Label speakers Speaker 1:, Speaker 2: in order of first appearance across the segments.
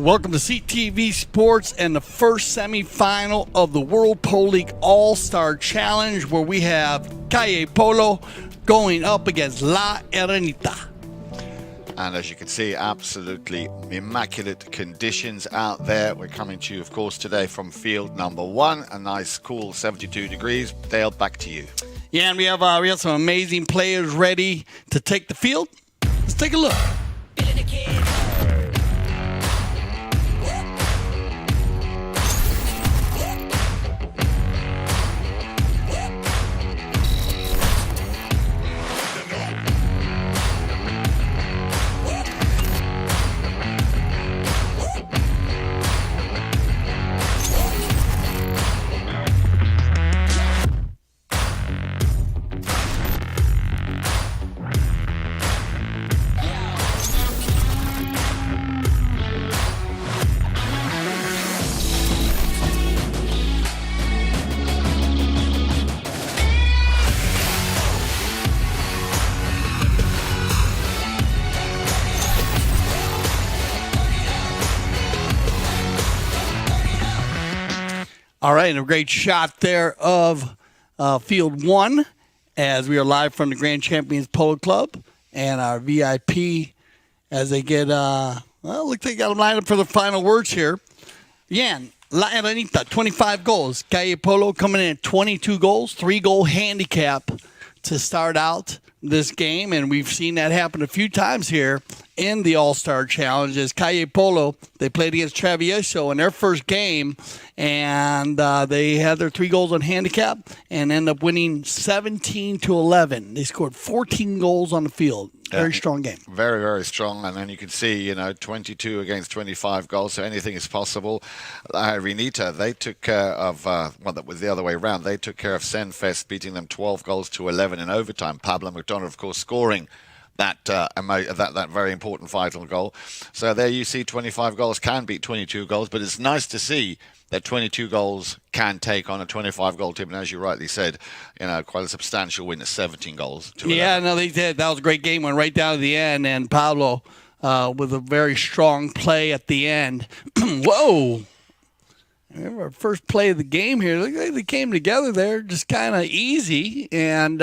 Speaker 1: Welcome to CTV Sports and the first semifinal of the World Pole League All-Star Challenge, where we have Kaia Polo going up against La Irenita.
Speaker 2: And as you can see, absolutely immaculate conditions out there. We're coming to you, of course, today from field number 1. A nice, cool 72 degrees. Dale, back to you.
Speaker 1: Yeah, and we have some amazing players ready to take the field. Let's take a look. All right, and a great shot there of Field 1 as we are live from the Grand Champions Polo Club and our VIP as they get, looks like they got them lined up for the final words here. Yan, La Irenita, 25 goals. Kaia Polo coming in at 22 goals, 3-goal handicap to start out this game, and we've seen that happen a few times here in the All-Star Challenge. As Kaia Polo, they played against Travieso in their first game, and they had their 3 goals on handicap and end up winning 17-11. They scored 14 goals on the field. Very strong game.
Speaker 2: Very, very strong. And then you can see, 22 against 25 goals, so anything is possible. Irenita, they took care of, that was the other way around. They took care of Senfest, beating them 12 goals to 11 in overtime. Pablo McDonald, of course, scoring that very important vital goal. So there you see 25 goals can beat 22 goals, but it's nice to see that 22 goals can take on a 25-goal team. And as you rightly said, quite a substantial win at 17 goals to 11.
Speaker 1: Yeah, no, they did. That was a great game. Went right down to the end, and Pablo with a very strong play at the end. Whoa! Remember our first play of the game here. Look like they came together there, just kind of easy. And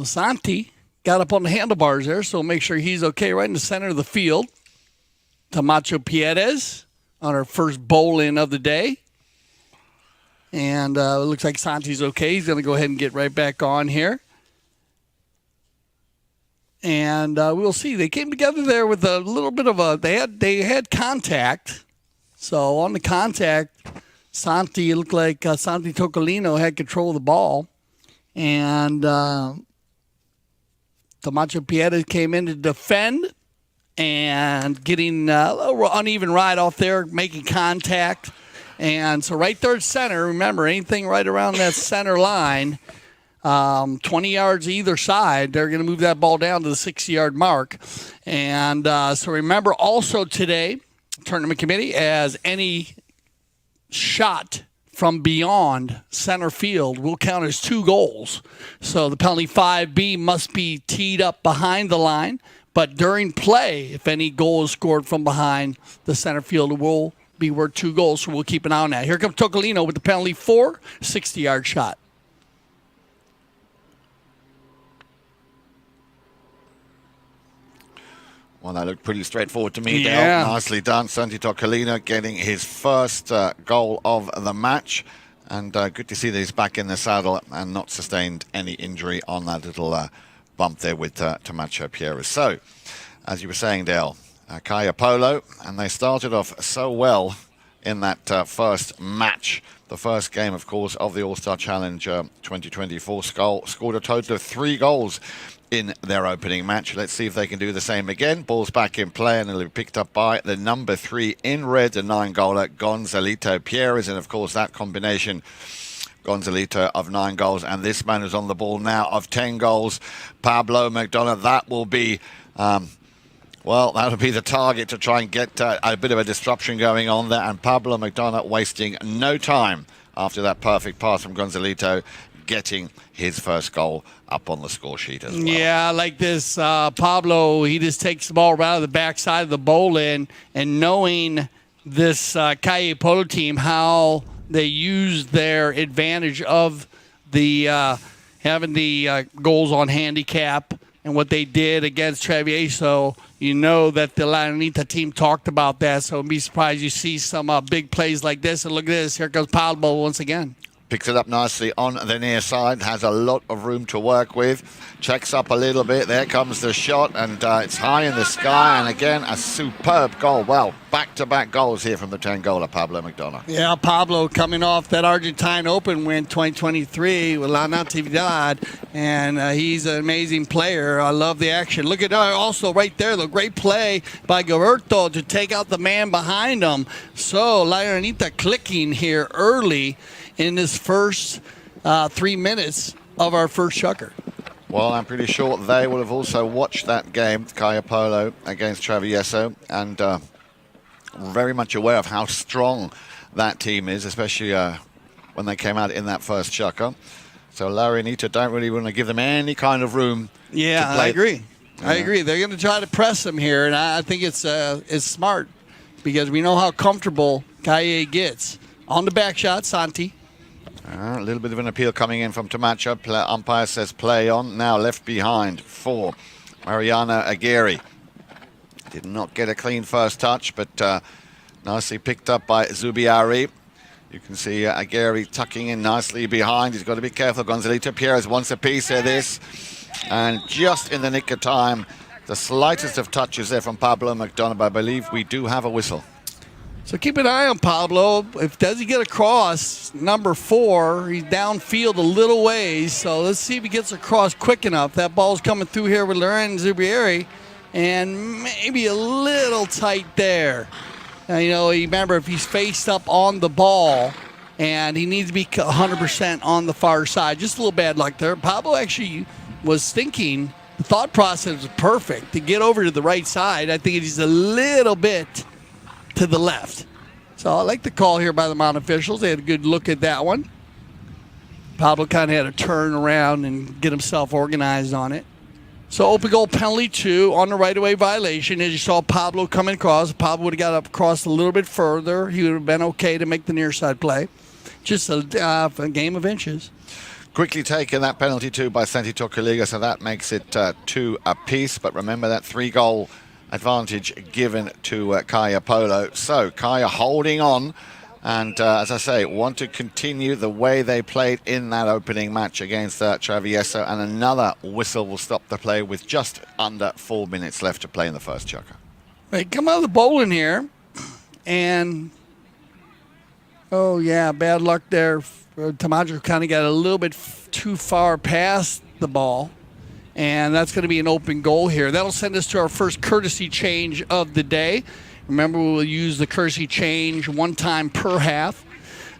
Speaker 1: Santi got up on the handlebars there, so make sure he's okay right in the center of the field. Camacho Pierez on our first bowl-in of the day. And it looks like Santi's okay. He's going to go ahead and get right back on here. And we'll see. They came together there with a little bit of a... They had contact. So on the contact, Santi, it looked like Santi Tocolino had control of the ball. And Camacho Pierez came in to defend and getting a little uneven ride off there, making contact. And so right there at center, remember, anything right around that center line, 20 yards either side, they're going to move that ball down to the 60-yard mark. And so remember also today, tournament committee, as any shot from beyond center field will count as 2 goals. So the penalty 5B must be teed up behind the line. But during play, if any goal is scored from behind the center field, it will be worth 2 goals, so we'll keep an eye on that. Here comes Tocolino with the penalty 4, 60-yard shot.
Speaker 2: Well, that looked pretty straightforward to me,
Speaker 1: Yeah.
Speaker 2: Dale. Nicely done. Santi Tocolino getting his first goal of the match. And good to see that he's back in the saddle and not sustained any injury on that little bump there with Camacho Pierez. So, as you were saying, Dale, Kaia Polo, and they started off so well in that first match. The first game, of course, of the All-Star Challenge 2024. Scored a total of 3 goals in their opening match. Let's see if they can do the same again. Ball's back in play, and it'll be picked up by the number 3 in red, the 9-goaler, Gonzalito Pierez. And, of course, that combination, Gonzalito of 9 goals, and this man is on the ball now of 10 goals. Pablo McDonald, that will be... that'll be the target to try and get a bit of a disruption going on there. And Pablo McDonald wasting no time after that perfect pass from Gonzalito, getting his first goal up on the score sheet as well.
Speaker 1: Yeah, like this, Pablo, he just takes the ball right out of the backside of the bowl in, and knowing this Kaia Polo team, how they use their advantage of the having the goals on handicap and what they did against Travieso, you know that the Irenita team talked about that, so don't be surprised you see some big plays like this. And look at this, here comes Pablo once again.
Speaker 2: Picks it up nicely on the near side, has a lot of room to work with, checks up a little bit, there comes the shot, and it's high in the sky, and again, a superb goal. Well, back-to-back goals here from the Tangola, Pablo McDonough.
Speaker 1: Yeah, Pablo coming off that Argentine Open win 2023 with La Natividad, and he's an amazing player. I love the action. Look at also right there, the great play by Gilberto to take out the man behind him. So, La Irenita clicking here early in this first 3 minutes of our first Chukker.
Speaker 2: Well, I'm pretty sure they will have also watched that game, Kaia Polo against Travieso, and very much aware of how strong that team is, especially when they came out in that first Chukker. So La Irenita don't really want to give them any kind of room.
Speaker 1: Yeah,
Speaker 2: to play.
Speaker 1: I agree. I agree. They're going to try to press them here, and I think it's smart because we know how comfortable Kaia gets. On the back shot, Santi.
Speaker 2: A little bit of an appeal coming in from Tamacha. Umpire says play on. Now left behind for Mariana Aguirre. Did not get a clean first touch, but nicely picked up by Zubiari. You can see Aguirre tucking in nicely behind. He's got to be careful. Gonzalito Pierres wants a piece of this. And just in the nick of time, the slightest of touches there from Pablo McDonough. But I believe we do have a whistle.
Speaker 1: So keep an eye on Pablo. Does he get across number 4? He's downfield a little ways. So let's see if he gets across quick enough. That ball's coming through here with Loren Zubieri, and maybe a little tight there. Now, you know, remember if he's faced up on the ball, and he needs to be 100% on the far side. Just a little bad luck there. Pablo actually was thinking the thought process was perfect to get over to the right side. I think he's a little bit to the left. So I like the call here by the Mount officials. They had a good look at that one. Pablo kind of had to turn around and get himself organized on it. So open goal penalty 2 on the right-of-way violation. As you saw Pablo coming across, Pablo would have got up across a little bit further. He would have been okay to make the near side play. Just a game of inches.
Speaker 2: Quickly taken that penalty 2 by Santi Tocaliga, so that makes it 2 apiece. But remember that 3-goal advantage given to Kaia Polo. So Kaia holding on, and as I say, want to continue the way they played in that opening match against Travieso, and another whistle will stop the play with just under 4 minutes left to play in the first Chukker.
Speaker 1: They come out of the bowling here, and oh yeah, bad luck there. Tamajo kind of got a little bit too far past the ball. And that's going to be an open goal here. That'll send us to our first courtesy change of the day. Remember, we'll use the courtesy change 1 time per half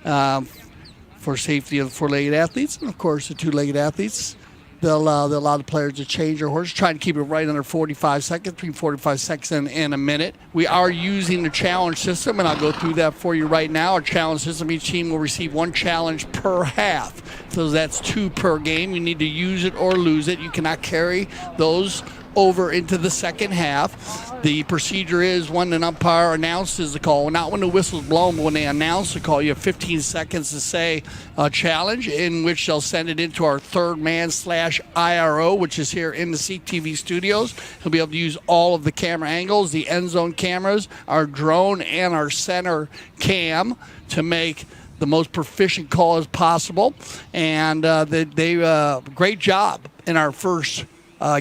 Speaker 1: for safety of the 4-legged athletes. And, of course, the 2-legged athletes, they'll allow the players to change their horse, trying to keep it right under 45 seconds, between 45 seconds and a minute. We are using the challenge system, and I'll go through that for you right now. Our challenge system, each team will receive 1 challenge per half. So that's 2 per game. You need to use it or lose it. You cannot carry those over into the second half. The procedure is when an umpire announces the call, not when the whistle's blown, but when they announce the call, you have 15 seconds to say a challenge, in which they'll send it into our third man / IRO, which is here in the CTV studios. He'll be able to use all of the camera angles, the end zone cameras, our drone, and our center cam to make the most proficient call as possible. And they great job in our first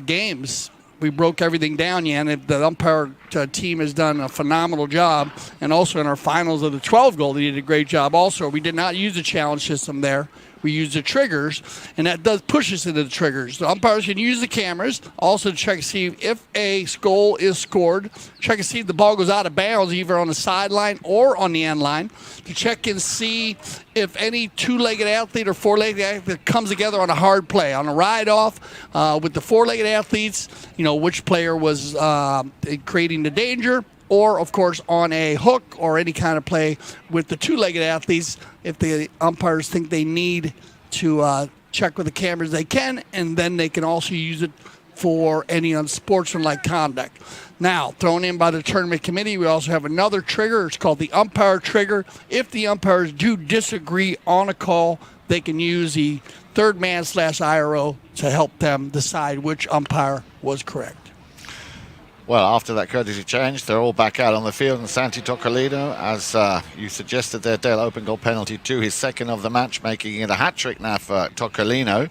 Speaker 1: games. We broke everything down, and the umpire team has done a phenomenal job. And also in our finals of the 12 goal, they did a great job also. We did not use the challenge system there. We use the triggers, and that does push us into the triggers. The umpires can use the cameras also to check to see if a goal is scored, check to see if the ball goes out of bounds either on the sideline or on the end line, to check and see if any 2-legged athlete or 4-legged athlete comes together on a hard play, on a ride-off with the 4-legged athletes, you know, which player was creating the danger, or, of course, on a hook or any kind of play with the 2-legged athletes if the umpires think they need to check with the cameras they can, and then they can also use it for any unsportsmanlike conduct. Now, thrown in by the tournament committee, we also have another trigger. It's called the umpire trigger. If the umpires do disagree on a call, they can use the third man / IRO to help them decide which umpire was correct.
Speaker 2: Well, after that courtesy change, they're all back out on the field. And Santi Toccolino, as you suggested there, Dale, open goal penalty to his second of the match, making it a hat-trick now for Toccolino.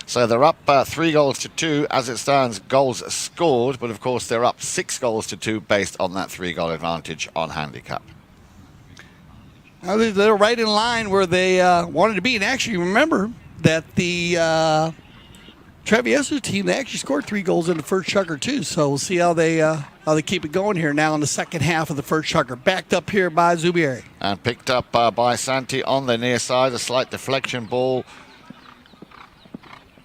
Speaker 2: So they're up 3-2 as it stands, goals scored. But, of course, they're up 6-2 based on that 3-goal advantage on handicap.
Speaker 1: Now, they're right in line where they wanted to be. And actually, remember that the Travieso team, they actually scored 3 goals in the first Chukker, too. So we'll see how they keep it going here now in the second half of the first Chukker. Backed up here by Zubieri.
Speaker 2: And picked up by Santi on the near side, a slight deflection ball.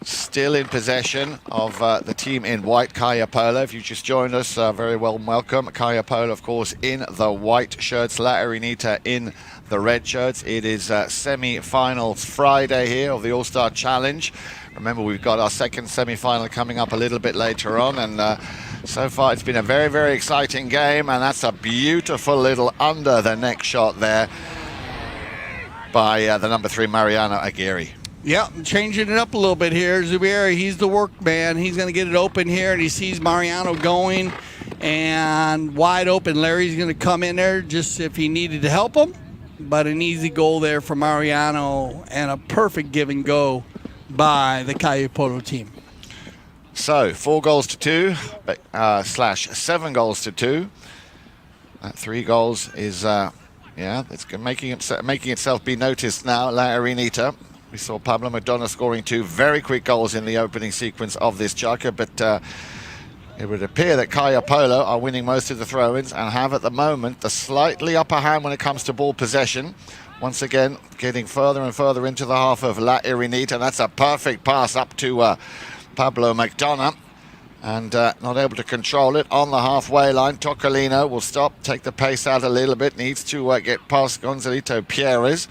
Speaker 2: Still in possession of the team in white, Kaia Polo. If you just joined us, very well welcome. Kaia Polo, of course, in the white shirts, La Irenita in the red shirts. It is semi-finals Friday here of the All-Star Challenge. Remember, we've got our second semi-final coming up a little bit later on, and so far it's been a very, very exciting game, and that's a beautiful little under the neck shot there by the number 3, Mariano Aguirre.
Speaker 1: Yeah, changing it up a little bit here. Zubieri, he's the workman. He's going to get it open here, and he sees Mariano going and wide open. Larry's going to come in there just if he needed to help him, but an easy goal there for Mariano and a perfect give and go by the Kaia Polo team.
Speaker 2: So 4-2 / 7-2. That 3 goals is it's making itself be noticed now. La Irenita. We saw Pablo Madonna scoring 2 very quick goals in the opening sequence of this Chukker, but it would appear that Kaia Polo are winning most of the throw-ins and have at the moment the slightly upper hand when it comes to ball possession. Once again, getting further and further into the half of La Irenita. That's a perfect pass up to Pablo McDonough, and not able to control it on the halfway line. Toccolino will stop, take the pace out a little bit, needs to get past Gonzalito Pierres.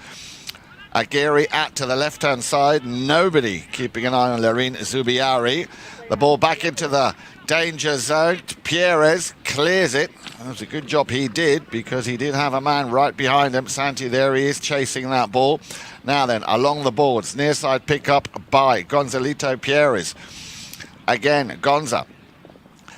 Speaker 2: Aguirre out to the left-hand side. Nobody keeping an eye on Larin Zubiari. The ball back into the danger zone. Pierres clears it. That was a good job he did, because he did have a man right behind him. Santi, there he is, chasing that ball. Now then, along the boards, near side pick-up by Gonzalito Pierres. Again, Gonza.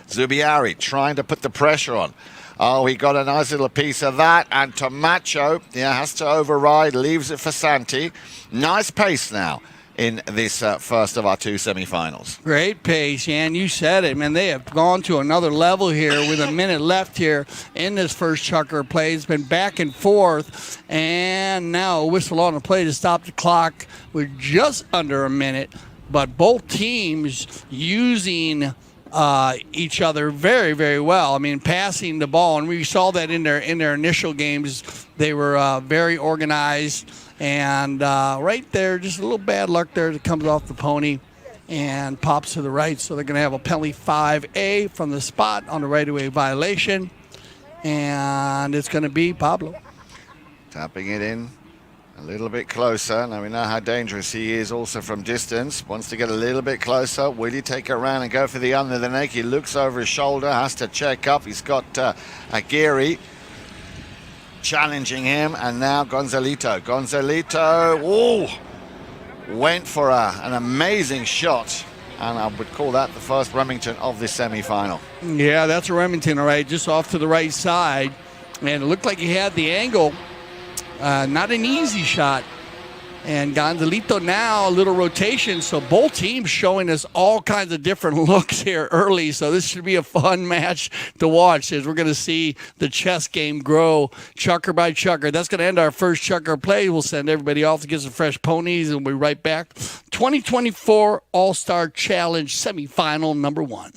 Speaker 2: Zubiari trying to put the pressure on. Oh, he got a nice little piece of that, and Tomacho, has to override, leaves it for Santi. Nice pace now in this first of our 2 semifinals.
Speaker 1: Great pace, and you said it, man. They have gone to another level here with a minute left here in this first Chukker play. It's been back and forth, and now a whistle on the play to stop the clock with just under a minute. But both teams using each other very, very well. I mean, passing the ball, and we saw that in their initial games. They were very organized, and right there, just a little bad luck there that comes off the pony and pops to the right. So they're going to have a penalty 5A from the spot on the right-of-way violation, and it's going to be Pablo.
Speaker 2: Tapping it in a little bit closer. Now we know how dangerous he is also from distance. Wants to get a little bit closer. Will he take it around and go for the under the neck? He looks over his shoulder, has to check up. He's got Aguirre challenging him, and now Gonzalito. Went for an amazing shot, and I would call that the first Remington of this semi-final.
Speaker 1: Yeah, that's a Remington, all right, just off to the right side, and it looked like he had the angle. Not an easy shot. And Gonzalito now, a little rotation. So both teams showing us all kinds of different looks here early. So this should be a fun match to watch, as we're going to see the chess game grow Chukker by Chukker. That's going to end our first Chukker play. We'll send everybody off to get some fresh ponies, and we'll be right back. 2024 All-Star Challenge Semifinal number 1.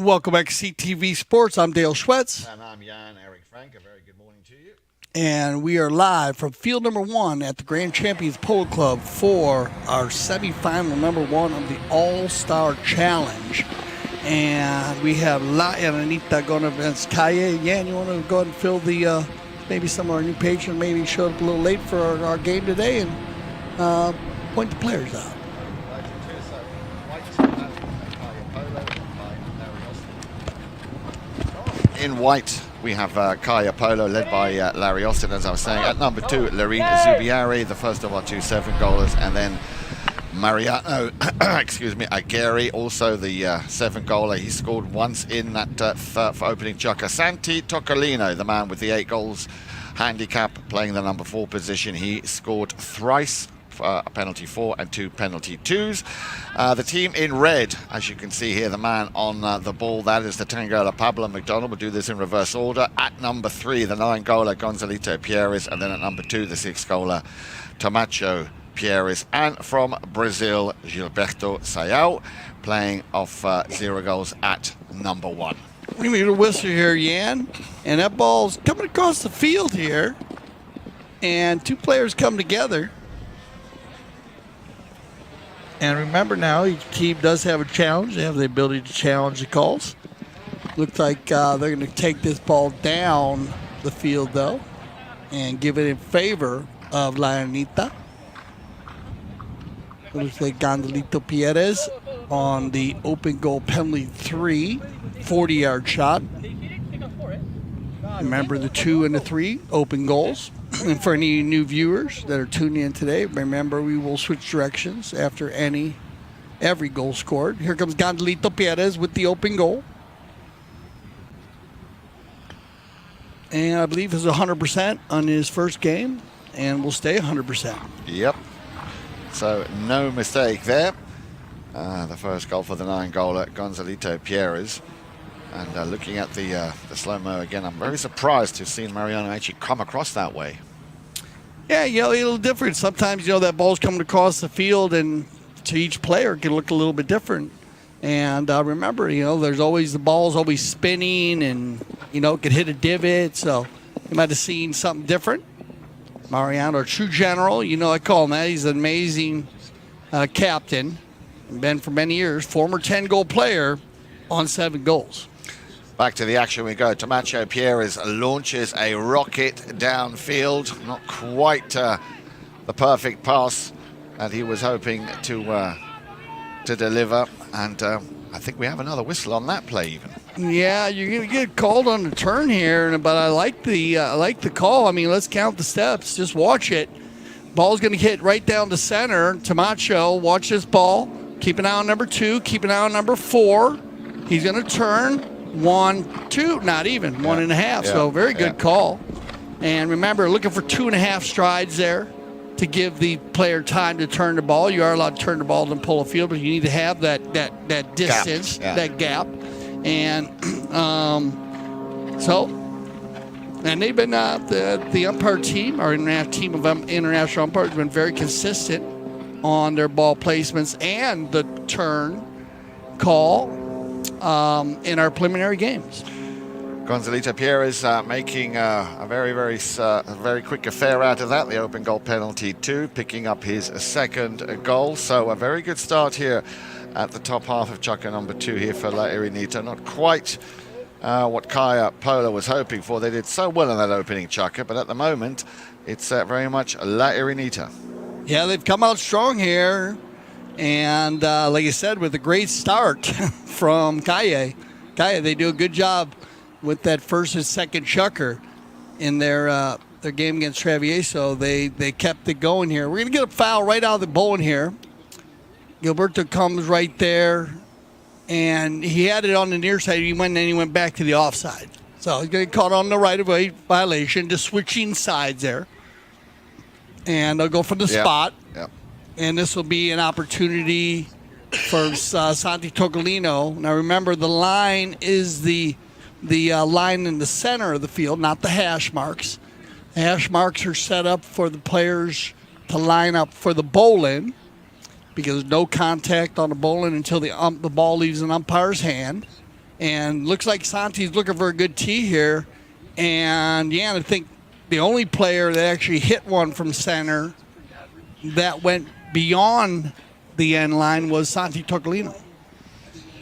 Speaker 1: Welcome back to CTV Sports. I'm Dale Schwetz.
Speaker 2: And I'm Eric Frank. A very good morning to you.
Speaker 1: And we are live from field number 1 at the Grand Champions Polo Club for our semifinal number 1 of the All-Star Challenge. And we have Irenita going against Kaia. Yan, you want to go ahead and fill the, maybe some of our new patrons maybe showed up a little late for our game today and point the players out.
Speaker 2: In white, we have Kaia Polo, led by Larry Austin, as I was saying. At number 2, Irenita Zubiari, the first of our 2 7-goalers. And then Mariano, Aguirre, also the 7-goaler. He scored once in that for opening Chukker. Santi Tocolino, the man with the 8 goals handicap, playing the number 4 position. He scored thrice. A penalty 4 and 2 penalty 2s. The team in red, as you can see here, the man on the ball, that is the 10-goaler Pablo McDonald. We'll do this in reverse order. At number 3, the 9-goaler Gonzalito Pierres, and then at number 2, the 6-goaler Tomacho Pierres. And from Brazil, Gilberto Sayao, playing off 0 goals at number 1.
Speaker 1: We need a whistle here, Yan, and that ball's coming across the field here, and 2 players come together. And remember now, each team does have a challenge. They have the ability to challenge the calls. Looks like they're going to take this ball down the field, though, and give it in favor of Irenita. Looks like Gonzalito Pierres on the open goal penalty 3, 40-yard shot. Remember the 2 and the 3 open goals. And for any new viewers that are tuning in today, remember we will switch directions after every goal scored. Here comes Gonzalito Pierres with the open goal. And I believe is 100% on his first game and will stay 100%.
Speaker 2: Yep. So no mistake there. The first goal for the 9-goaler, Gonzalito Pierres. And looking at the slow-mo again, I'm very surprised to have seen Mariano actually come across that way.
Speaker 1: Yeah, a little different. Sometimes, that ball's coming across the field, and to each player it can look a little bit different. And remember, there's always the ball's always spinning, and, it could hit a divot. So you might have seen something different. Mariano, a true general. I call him that. He's an amazing captain. Been for many years. Former 10-goal player on 7 goals.
Speaker 2: Back to the action we go. Tomacho Pierres launches a rocket downfield. Not quite the perfect pass that he was hoping to deliver. And I think we have another whistle on that play even.
Speaker 1: Yeah, you're going to get called on the turn here, but I like the call. I mean, let's count the steps. Just watch it. Ball's going to hit right down the center. Tomacho, watch this ball. Keep an eye on number 2. Keep an eye on number 4. He's going to turn. 1, 2, not even 1.5. Yeah. So very good call. And remember, looking for 2.5 strides there to give the player time to turn the ball. You are allowed to turn the ball and pull a field, but you need to have that distance, that gap. And and they've been the umpire team, our team of international umpires, have been very consistent on their ball placements and the turn call. In our preliminary games.
Speaker 2: Gonzalito Pierres making a very quick affair out of that. The open goal penalty 2, picking up his 2nd goal. So a very good start here at the top half of Chukker number 2 here for La Irenita. Not quite what Kaia Polo was hoping for. They did so well in that opening Chukker, but at the moment it's very much La Irenita.
Speaker 1: Yeah, they've come out strong here. And like I said, with a great start from Kaia, they do a good job with that first and second Chukker in their game against Travieso. They kept it going here. We're going to get a foul right out of the bowling here. Gilberto comes right there, and he had it on the near side. He went back to the offside. So he's going to get caught on the right-of-way violation, just switching sides there. And they'll go for the spot.
Speaker 2: Yep.
Speaker 1: And this will be an opportunity for Santi Tocolino. Now remember, the line is the line in the center of the field, not the hash marks. The hash marks are set up for the players to line up for the bowl-in, because no contact on the bowl-in until the ball leaves an umpire's hand. And looks like Santi's looking for a good tee here. And, yeah, I think the only player that actually hit one from center that went beyond the end line was Santi Tocolino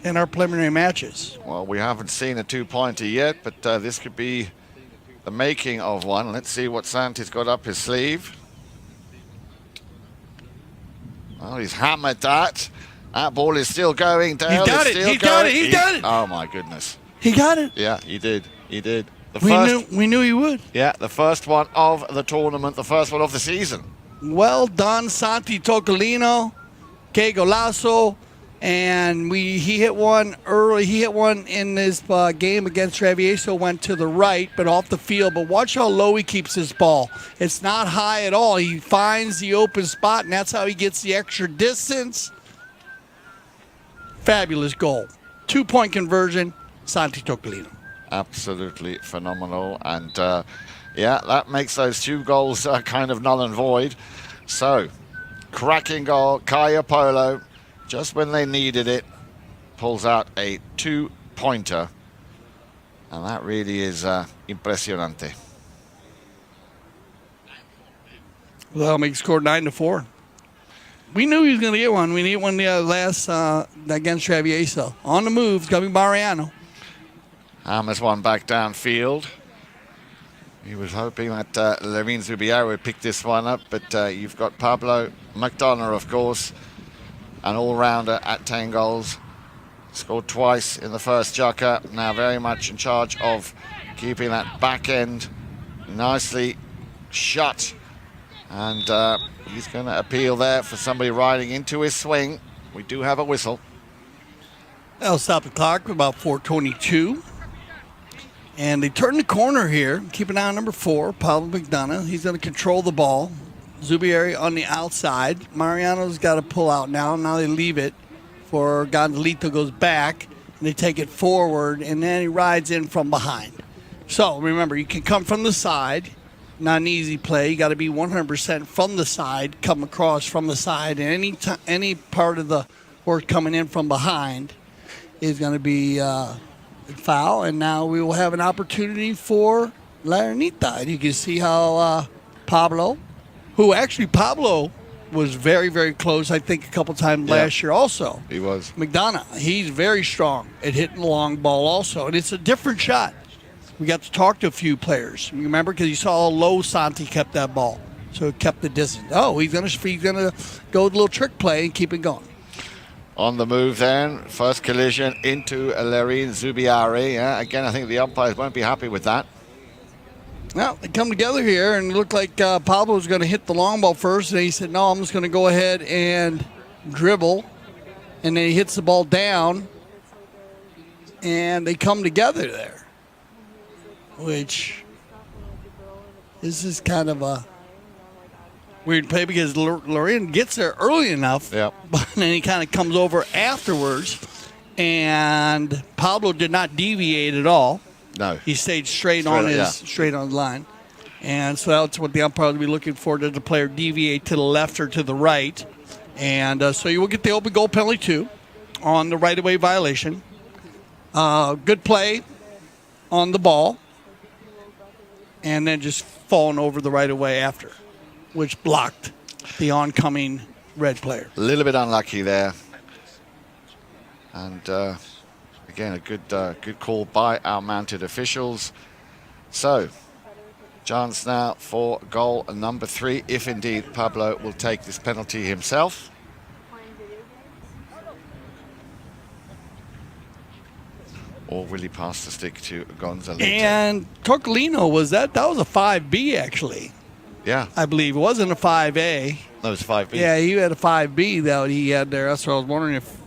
Speaker 1: in our preliminary matches.
Speaker 2: Well, we haven't seen a two-pointer yet, but this could be the making of one. Let's see what Santi's got up his sleeve. Well, he's hammered that. That ball is still going, Dale.
Speaker 1: He's got it. He's got it. He's got it.
Speaker 2: Oh, my goodness.
Speaker 1: He got it.
Speaker 2: Yeah, he did. He did.
Speaker 1: We knew he would.
Speaker 2: Yeah, the first one of the tournament, the first one of the season.
Speaker 1: Well done, Santi Tocolino. Que golazo. And he hit one early. He hit one in this game against Travieso, went to the right, but off the field. But watch how low he keeps his ball. It's not high at all. He finds the open spot, and that's how he gets the extra distance. Fabulous goal. 2-point conversion, Santi Tocolino.
Speaker 2: Absolutely phenomenal. And, yeah, that makes those 2 goals kind of null and void. So, cracking goal, Kaia Polo. Just when they needed it, pulls out a 2-pointer. And that really is impressionante.
Speaker 1: Well, he scored 9-4. We knew he was going to get one. We need one the last against Travieso. On the move, it's going to be Mariano.
Speaker 2: Hammers one back downfield. He was hoping that Levine Zubier would pick this one up, but you've got Pablo McDonough, of course, an all-rounder at 10 goals. Scored twice in the first Chukker. Now very much in charge of keeping that back end nicely shut. And he's going to appeal there for somebody riding into his swing. We do have a whistle.
Speaker 1: That'll stop the clock for about 4:22. And they turn the corner here. Keep an eye on number 4, Pablo McDonough. He's going to control the ball. Zubieri on the outside. Mariano's got to pull out now. Now they leave it for Gonzalito goes back. And they take it forward, and then he rides in from behind. So remember, you can come from the side. Not an easy play. You got to be 100% from the side, come across from the side. And any part of the horse coming in from behind is going to be foul. And now we will have an opportunity for Irenita. And you can see how Pablo was very, very close, I think, a couple times last year also.
Speaker 2: He was.
Speaker 1: McDonough, he's very strong at hitting the long ball also. And it's a different shot. We got to talk to a few players. Remember, because you saw how low Santi kept that ball. So it kept the distance. Oh, he's gonna go with a little trick play and keep it going.
Speaker 2: On the move then, first collision into Levine Zubiari. Yeah, again, I think the umpires won't be happy with that.
Speaker 1: Well, they come together here and it looked like Pablo was going to hit the long ball first. And he said, no, I'm just going to go ahead and dribble. And then he hits the ball down. And they come together there. Which, this is kind of a weird play because Lorraine gets there early enough.
Speaker 2: Yep.
Speaker 1: But then he kind of comes over afterwards. And Pablo did not deviate at all.
Speaker 2: No.
Speaker 1: He stayed straight on the line. And so that's what the umpire will be looking for. Does the player deviate to the left or to the right? And so you will get the open goal penalty, too, on the right-of-way violation. Good play on the ball. And then just falling over the right-of-way after, which blocked the oncoming red player.
Speaker 2: A little bit unlucky there. And again, a good call by our mounted officials. So, chance now for goal number 3, if indeed Pablo will take this penalty himself. Or will he pass the stick to Gonzalito?
Speaker 1: And Tocolino was that was a 5B actually.
Speaker 2: Yeah.
Speaker 1: I believe it wasn't a 5A.
Speaker 2: No, it's 5B.
Speaker 1: Yeah, he had a 5B that he had there. That's what I was wondering if.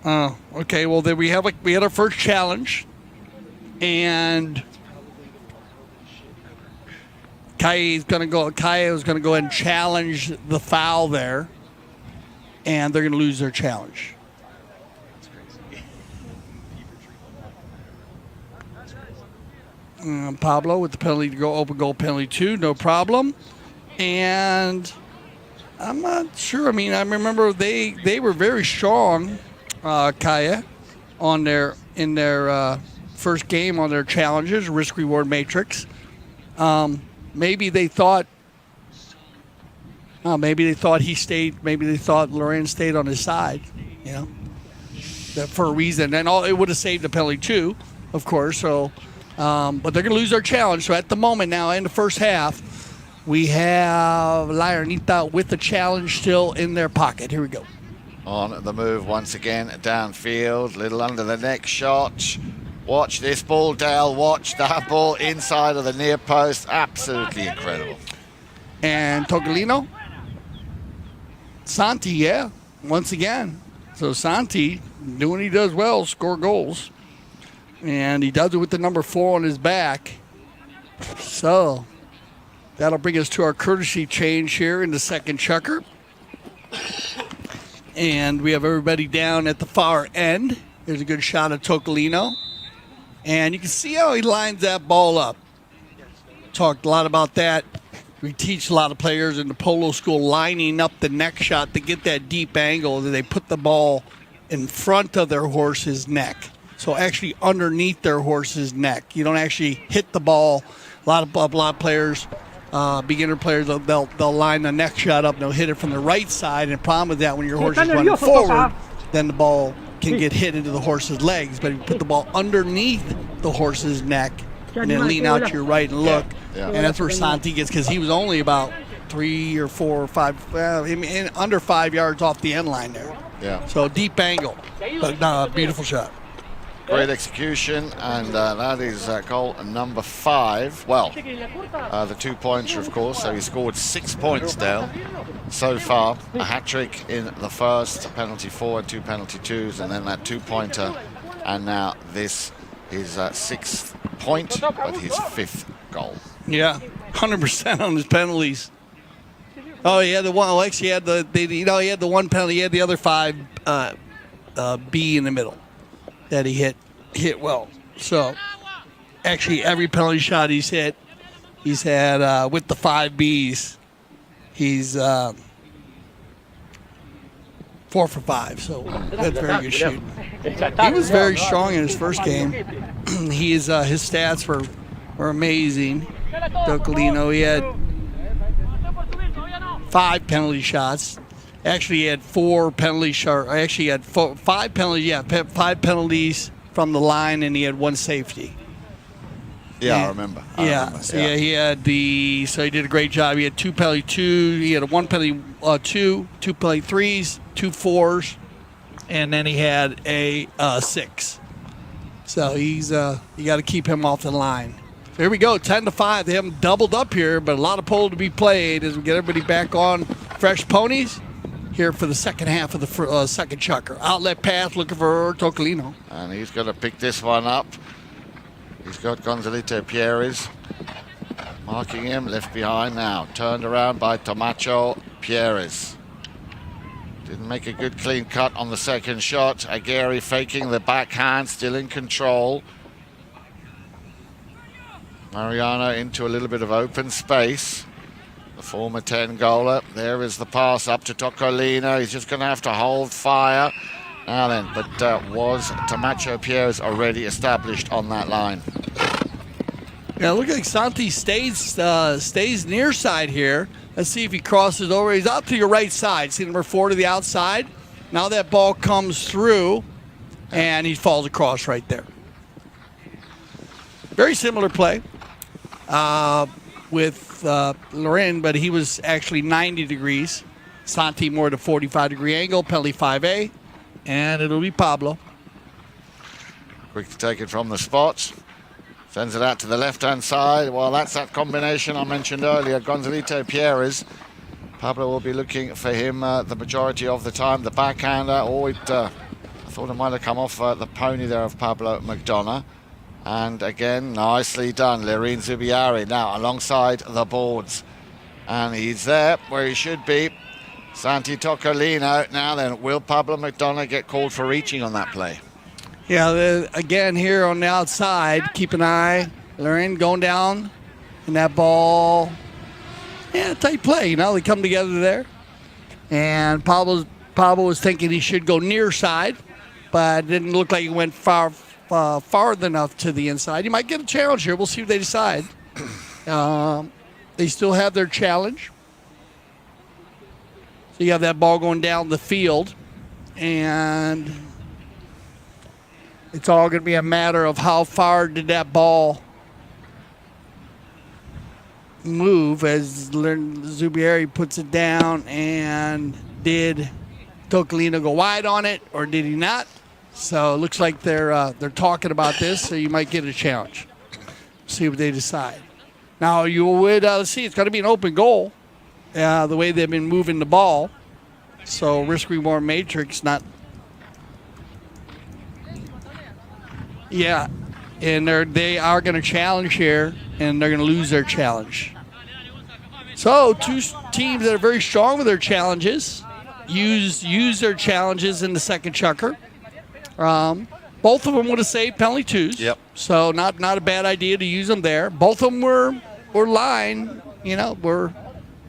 Speaker 1: Okay. Well, then we had our first challenge, and Kaia was going to go ahead and challenge the foul there, and they're going to lose their challenge. Pablo with the penalty to go open goal penalty 2, no problem. And I'm not sure. I mean, I remember they were very strong, Kaia, in their first game on their challenges, risk reward matrix. Maybe they thought he stayed. Maybe they thought Lorraine stayed on his side. You know, that for a reason, and it would have saved the penalty too, of course. So, but they're going to lose their challenge. So at the moment now, in the first half, we have Irenita with the challenge still in their pocket. Here we go.
Speaker 2: On the move once again, downfield, little under the neck shot. Watch this ball, Dale. Watch that ball inside of the near post. Absolutely incredible.
Speaker 1: And Tocolino. Santi, yeah, once again. So Santi, doing what he does well, score goals. And he does it with the number 4 on his back. So that'll bring us to our courtesy change here in the second Chukker. And we have everybody down at the far end. There's a good shot of Tocolino. And you can see how he lines that ball up. Talked a lot about that. We teach a lot of players in the polo school lining up the neck shot to get that deep angle. They put the ball in front of their horse's neck. So actually underneath their horse's neck. You don't actually hit the ball. A lot of players, beginner players, they'll line the neck shot up and they'll hit it from the right side. And the problem with that, when your horse is running forward, then the ball can get hit into the horse's legs. But if you put the ball underneath the horse's neck and then lean out to your right and look, and that's where Santi gets, because he was only about 3 or 4 or 5, under 5 yards off the end line there.
Speaker 2: Yeah.
Speaker 1: So deep angle, but beautiful shot.
Speaker 2: Great execution, and that is goal number 5. Well, the 2-pointer, of course. So he scored 6 points, Dale, so far. A hat-trick in the first, a penalty 4 and 2 penalty 2s, and then that 2-pointer. And now this is 6th point, but his 5th goal.
Speaker 1: Yeah, 100% on his penalties. Oh, he had the one. Alex, he had he had the one penalty. He had the other 5 B in the middle that he hit well. So actually, every penalty shot he's had with the 5 Bs, he's 4 for 5. So that's very good shooting. He was very strong in his first game. His stats were amazing. Tocolino, he had 5 penalty shots. Actually, he had 4 penalty shots. Actually, he had 5 penalties. Yeah, 5 penalties from the line, and he had 1 safety.
Speaker 2: Yeah, I remember.
Speaker 1: So he had so he did a great job. He had 2 penalty 2. He had a 1 penalty 2 penalty 3s, 2 4s, and then he had a 6. So he's you got to keep him off the line. So here we go, 10-5. They haven't doubled up here, but a lot of polo to be played as we get everybody back on fresh ponies here for the second half of the second Chukker. Outlet pass looking for Tocolino.
Speaker 2: And he's going to pick this one up. He's got Gonzalito Pierres marking him, left behind now. Turned around by Tomacho Pierres. Didn't make a good clean cut on the second shot. Aguirre faking the backhand, still in control. Mariano into a little bit of open space. The former 10-goaler. There is the pass up to Tocolino. He's just going to have to hold fire. Now then, but was Tomacho Pierres already established on that line?
Speaker 1: Yeah, look like Santi stays near side here. Let's see if he crosses over. He's out to your right side. See number 4 to the outside. Now that ball comes through, and he falls across right there. Very similar play with Loren, but he was actually 90 degrees. Santi more at a 45-degree angle, penalty 5A, and it'll be Pablo.
Speaker 2: Quick to take it from the spot. Sends it out to the left-hand side. Well, that's that combination I mentioned earlier, Gonzalito Pierres. Pablo will be looking for him the majority of the time. The backhander, I thought it might have come off the pony there of Pablo McDonough. And again, nicely done. Lorene Zubiari now alongside the boards. And he's there where he should be. Santi Tocolino. Now then, will Pablo McDonough get called for reaching on that play?
Speaker 1: Yeah, again here on the outside, keep an eye. Lorraine going down, and that ball, tight play. They come together there. And Pablo was thinking he should go near side, but it didn't look like he went far enough to the inside. He might get a challenge here. We'll see what they decide. They still have their challenge. So you have that ball going down the field, and it's all going to be a matter of how far did that ball move as Zubieri puts it down, and did Tocolino go wide on it or did he not? So it looks like they're talking about this, so you might get a challenge. See what they decide. Now you would see it's got to be an open goal, the way they've been moving the ball. So risk-reward matrix not. Yeah, and they are going to challenge here, and they're going to lose their challenge. So two teams that are very strong with their challenges use their challenges in the second chukker. Both of them would have saved penalty twos.
Speaker 2: Yep.
Speaker 1: So not a bad idea to use them there. Both of them were line. Were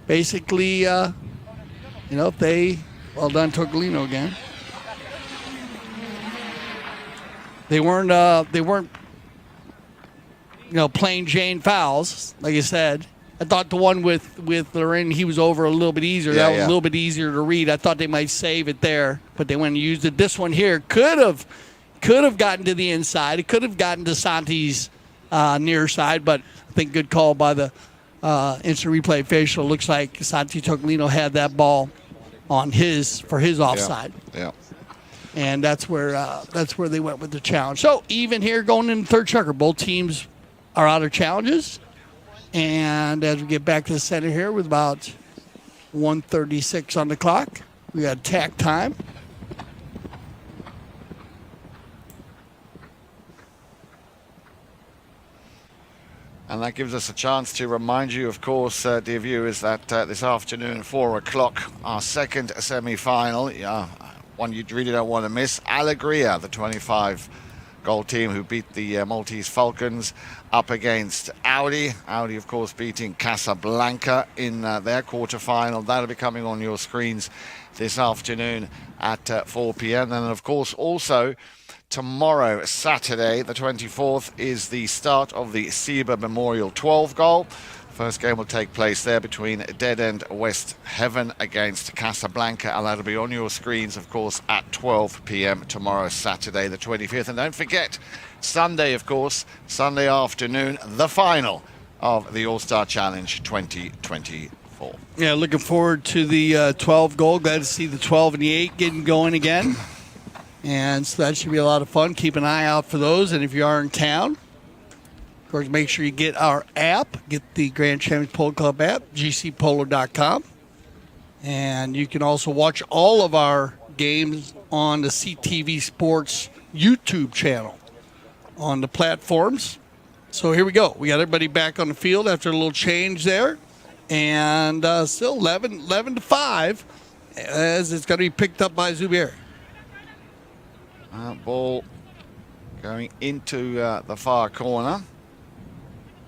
Speaker 1: basically if they well done Tocolino again. They weren't plain Jane fouls, like I said. I thought the one with Lorraine, he was over a little bit easier.
Speaker 2: Yeah,
Speaker 1: that was a little bit easier to read. I thought they might save it there, but they went and used it. This one here could have gotten to the inside. It could have gotten to Santi's near side, but I think good call by the instant replay official. Looks like Santi Tocolino had that ball on for his offside.
Speaker 2: Yeah.
Speaker 1: And that's where they went with the challenge. So even here going in the third chukker, both teams are out of challenges. And as we get back to the center here with about 1:36 on the clock, we got attack time.
Speaker 2: And that gives us a chance to remind you, of course, dear viewers, that this afternoon, 4 o'clock, our second semi-final, one you really don't want to miss. Alegria, the 25-goal team who beat the Maltese Falcons, up against Audi. Audi, of course, beating Casablanca in their quarter-final. That'll be coming on your screens this afternoon at 4 p.m. And, of course, also tomorrow, Saturday, the 24th, is the start of the SIBA Memorial 12-goal. First game will take place there between Dead End West Heaven against Casablanca, and that'll be on your screens, of course, at 12 p.m. tomorrow, Saturday, the 25th. And don't forget, Sunday, of course, Sunday afternoon, the final of the All-Star Challenge 2024.
Speaker 1: Yeah, looking forward to the 12 goal. Glad to see the 12 and the 8 getting going again. And so that should be a lot of fun. Keep an eye out for those. And if you are in town, of course, make sure you get our app. Get the Grand Champions Polo Club app, gcpolo.com. And you can also watch all of our games on the CTV Sports YouTube channel on the platforms. So here we go. We got everybody back on the field after a little change there. And still 11 to 5 as it's going to be picked up by Zubieri.
Speaker 2: Ball going into the far corner.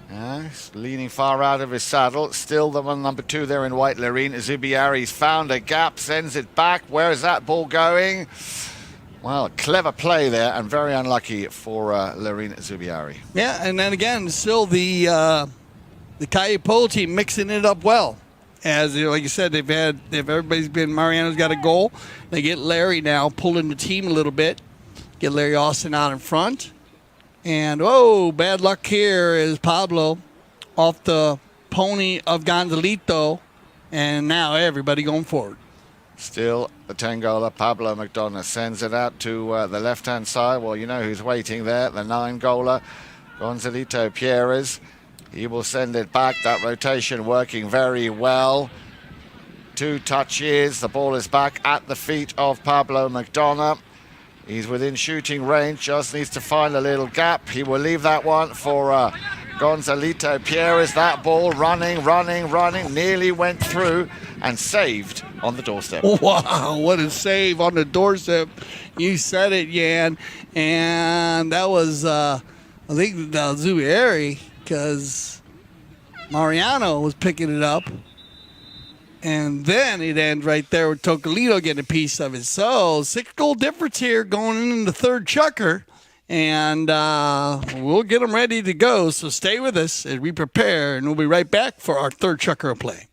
Speaker 2: He's leaning far out of his saddle. Still the one number 2 there in white, Lorraine Zubiari's found a gap, sends it back. Where is that ball going? Well, clever play there and very unlucky for Lorraine Zubiari.
Speaker 1: Yeah, and then again, still the Kaia Polo team mixing it up well. As like you said, everybody's been, Mariano's got a goal. They get Larry now pulling the team a little bit. Get Larry Austin out in front. And, bad luck here is Pablo off the pony of Gonzalito. And now everybody going forward.
Speaker 2: Still the 10-goaler, Pablo McDonough, sends it out to the left-hand side. Well, you know who's waiting there, the 9-goaler, Gonzalito Pierres. He will send it back. That rotation working very well. 2 touches. The ball is back at the feet of Pablo McDonough. He's within shooting range, just needs to find a little gap. He will leave that one for Gonzalito Pierres. That ball running, nearly went through and saved on the doorstep.
Speaker 1: Wow, what a save on the doorstep. You said it, Jan. And that was, I think, Zubieri, because Mariano was picking it up. And then it ends right there with Tocolino getting a piece of it. So 6-goal difference here going into the third chukker. And we'll get them ready to go. So stay with us as we prepare, and we'll be right back for our third chukker of play.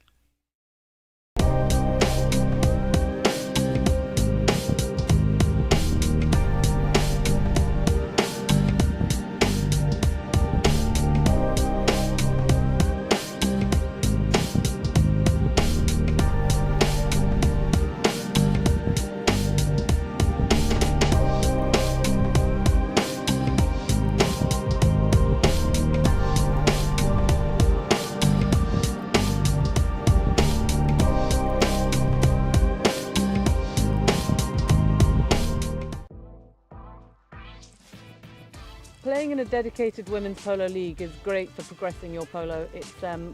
Speaker 3: Playing in a dedicated women's polo league is great for progressing your polo. It's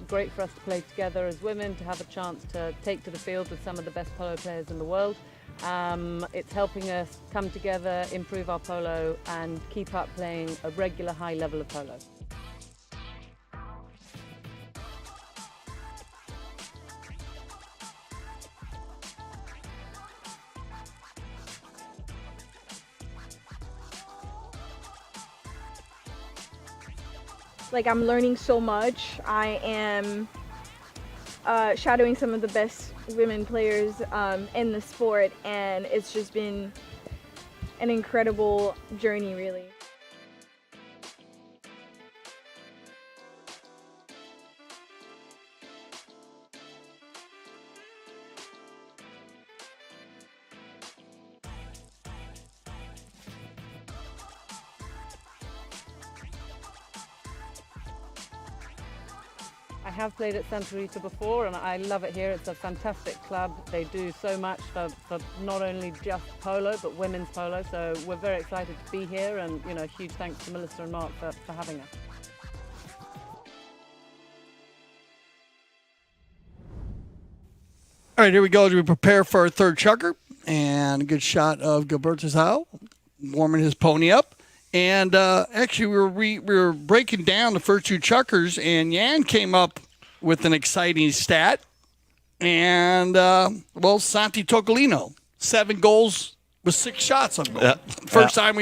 Speaker 3: great for us to play together as women, to have a chance to take to the field with some of the best polo players in the world. It's helping us come together, improve our polo and keep up playing a regular high level of polo.
Speaker 4: Like, I'm learning so much. I am shadowing some of the best women players in the sport, and it's just been an incredible journey, really.
Speaker 3: I have played at Santa Rita before and I love it here. It's a fantastic club. They do so much for not only just polo but women's polo, so we're very excited to be here, and huge thanks to Melissa and Mark for having us.
Speaker 1: All right, here we go as we prepare for our third chukker, and a good shot of Gilberto Zhao warming his pony up. And actually, we were breaking down the first two chukkers, and Yan came up with an exciting stat. And, Santi Tocolino, 7 goals with 6 shots on goal.
Speaker 2: Yeah.
Speaker 1: First time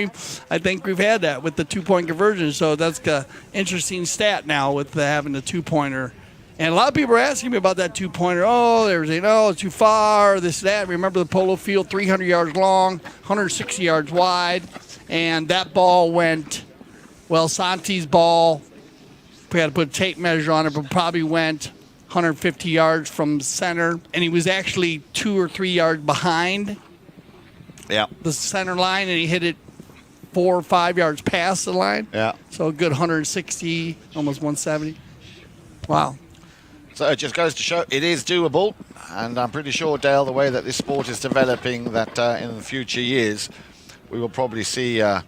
Speaker 1: I think we've had that with the 2-point conversion. So that's an interesting stat now with having the 2-pointer. And a lot of people are asking me about that 2-pointer. Oh, it's too far, this, that. Remember the polo field, 300 yards long, 160 yards wide. And that ball went, Santi's ball, we had to put a tape measure on it, but probably went 150 yards from center. And he was actually 2 or 3 yards behind the center line, and he hit it 4 or 5 yards past the line.
Speaker 2: Yeah.
Speaker 1: So a good 160, almost 170. Wow.
Speaker 2: So it just goes to show it is doable. And I'm pretty sure, Dale, the way that this sport is developing, that in the future years, we will probably see a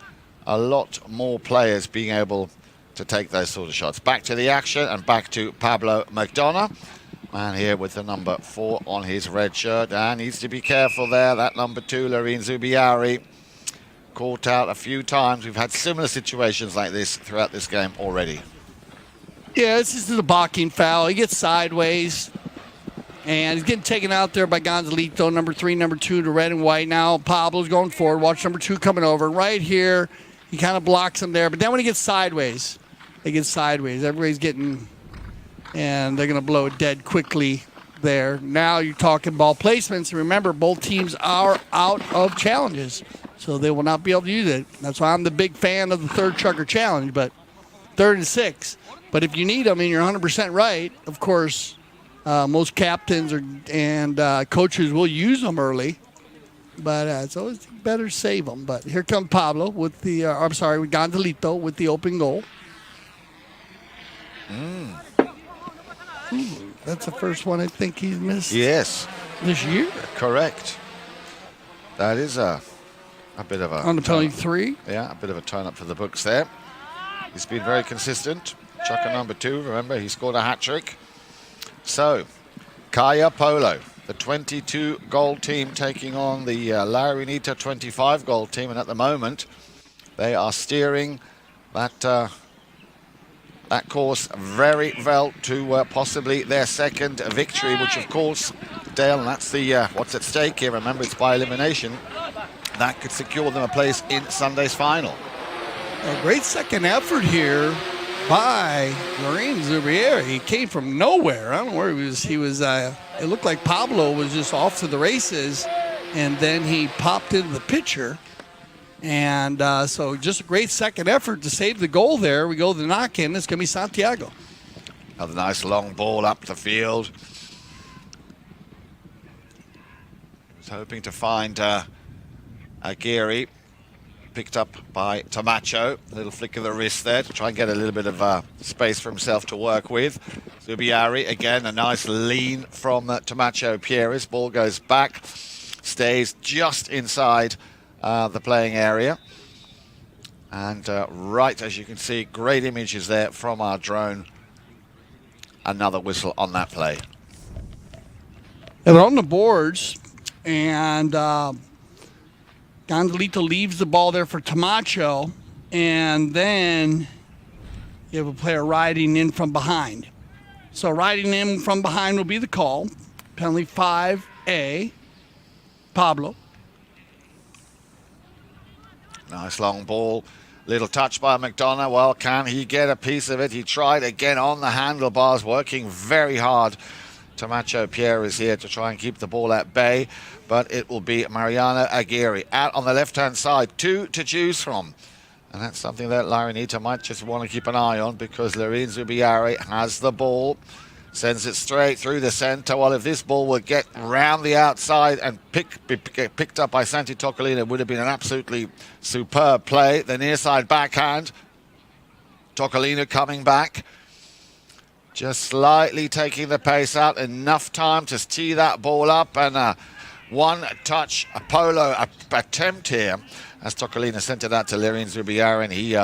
Speaker 2: lot more players being able to take those sort of shots. Back to the action and back to Pablo McDonough. Man here with the number 4 on his red shirt. And needs to be careful there. That number 2, Loreen Zubiari, caught out a few times. We've had similar situations like this throughout this game already.
Speaker 1: Yeah, this is a blocking foul. He gets sideways. And he's getting taken out there by Gonzalito, number 3, number 2 to red and white. Now Pablo's going forward. Watch number 2 coming over. Right here, he kind of blocks him there. But then when he gets sideways, they get sideways. Everybody's getting, and they're going to blow it dead quickly there. Now you're talking ball placements. And remember, both teams are out of challenges, so they will not be able to use it. That's why I'm the big fan of the third chukker challenge, but 3rd and 6. But if you need them and you're 100% right, of course, most captains and coaches will use them early, but it's always better to save them. But here comes Pablo with with Gonzalito with the open goal. Ooh, that's the first one I think he's missed.
Speaker 2: Yes.
Speaker 1: This year.
Speaker 2: Correct. That is a bit of a...
Speaker 1: On the penalty 3.
Speaker 2: Yeah, a bit of a turn up for the books there. He's been very consistent. Chukker number 2, remember, he scored a hat-trick. So, Kaia Polo, the 22-goal team, taking on the Irenita 25-goal team. And at the moment, they are steering that that course very well to possibly their second victory, which of course, Dale, and that's the what's at stake here. Remember, it's by elimination. That could secure them a place in Sunday's final.
Speaker 1: A great second effort here by Lorraine Zubieri. He came from nowhere. I don't know where he was. It looked like Pablo was just off to the races, and then he popped into the picture. And so just a great second effort to save the goal there. We go to the knock-in. It's going to be Santiago.
Speaker 2: Another nice long ball up the field. Was hoping to find Aguirre. Picked up by Tamacho. A little flick of the wrist there to try and get a little bit of space for himself to work with. Zubiari, again, a nice lean from Tamacho Pierres. Ball goes back. Stays just inside the playing area. And right, as you can see, great images there from our drone. Another whistle on that play.
Speaker 1: And on the boards, and Gonzalito leaves the ball there for Tamacho, and then you have a player riding in from behind. So riding in from behind will be the call. Penalty 5A, Pablo.
Speaker 2: Nice long ball. Little touch by McDonough. Well, can he get a piece of it? He tried again on the handlebars, working very hard. Tamacho Pierre is here to try and keep the ball at bay, but it will be Mariano Aguirre out on the left-hand side. Two to choose from. And that's something that Irenita might just want to keep an eye on, because Lorraine Zubiari has the ball. Sends it straight through the centre. Well, if this ball would get round the outside and get picked up by Santi Tocolina, it would have been an absolutely superb play. The near side backhand. Tocolina coming back. Just slightly taking the pace out. Enough time to tee that ball up. And one touch, a polo attempt here, as Tocolina sent it out to Lorraine Zubiari, and he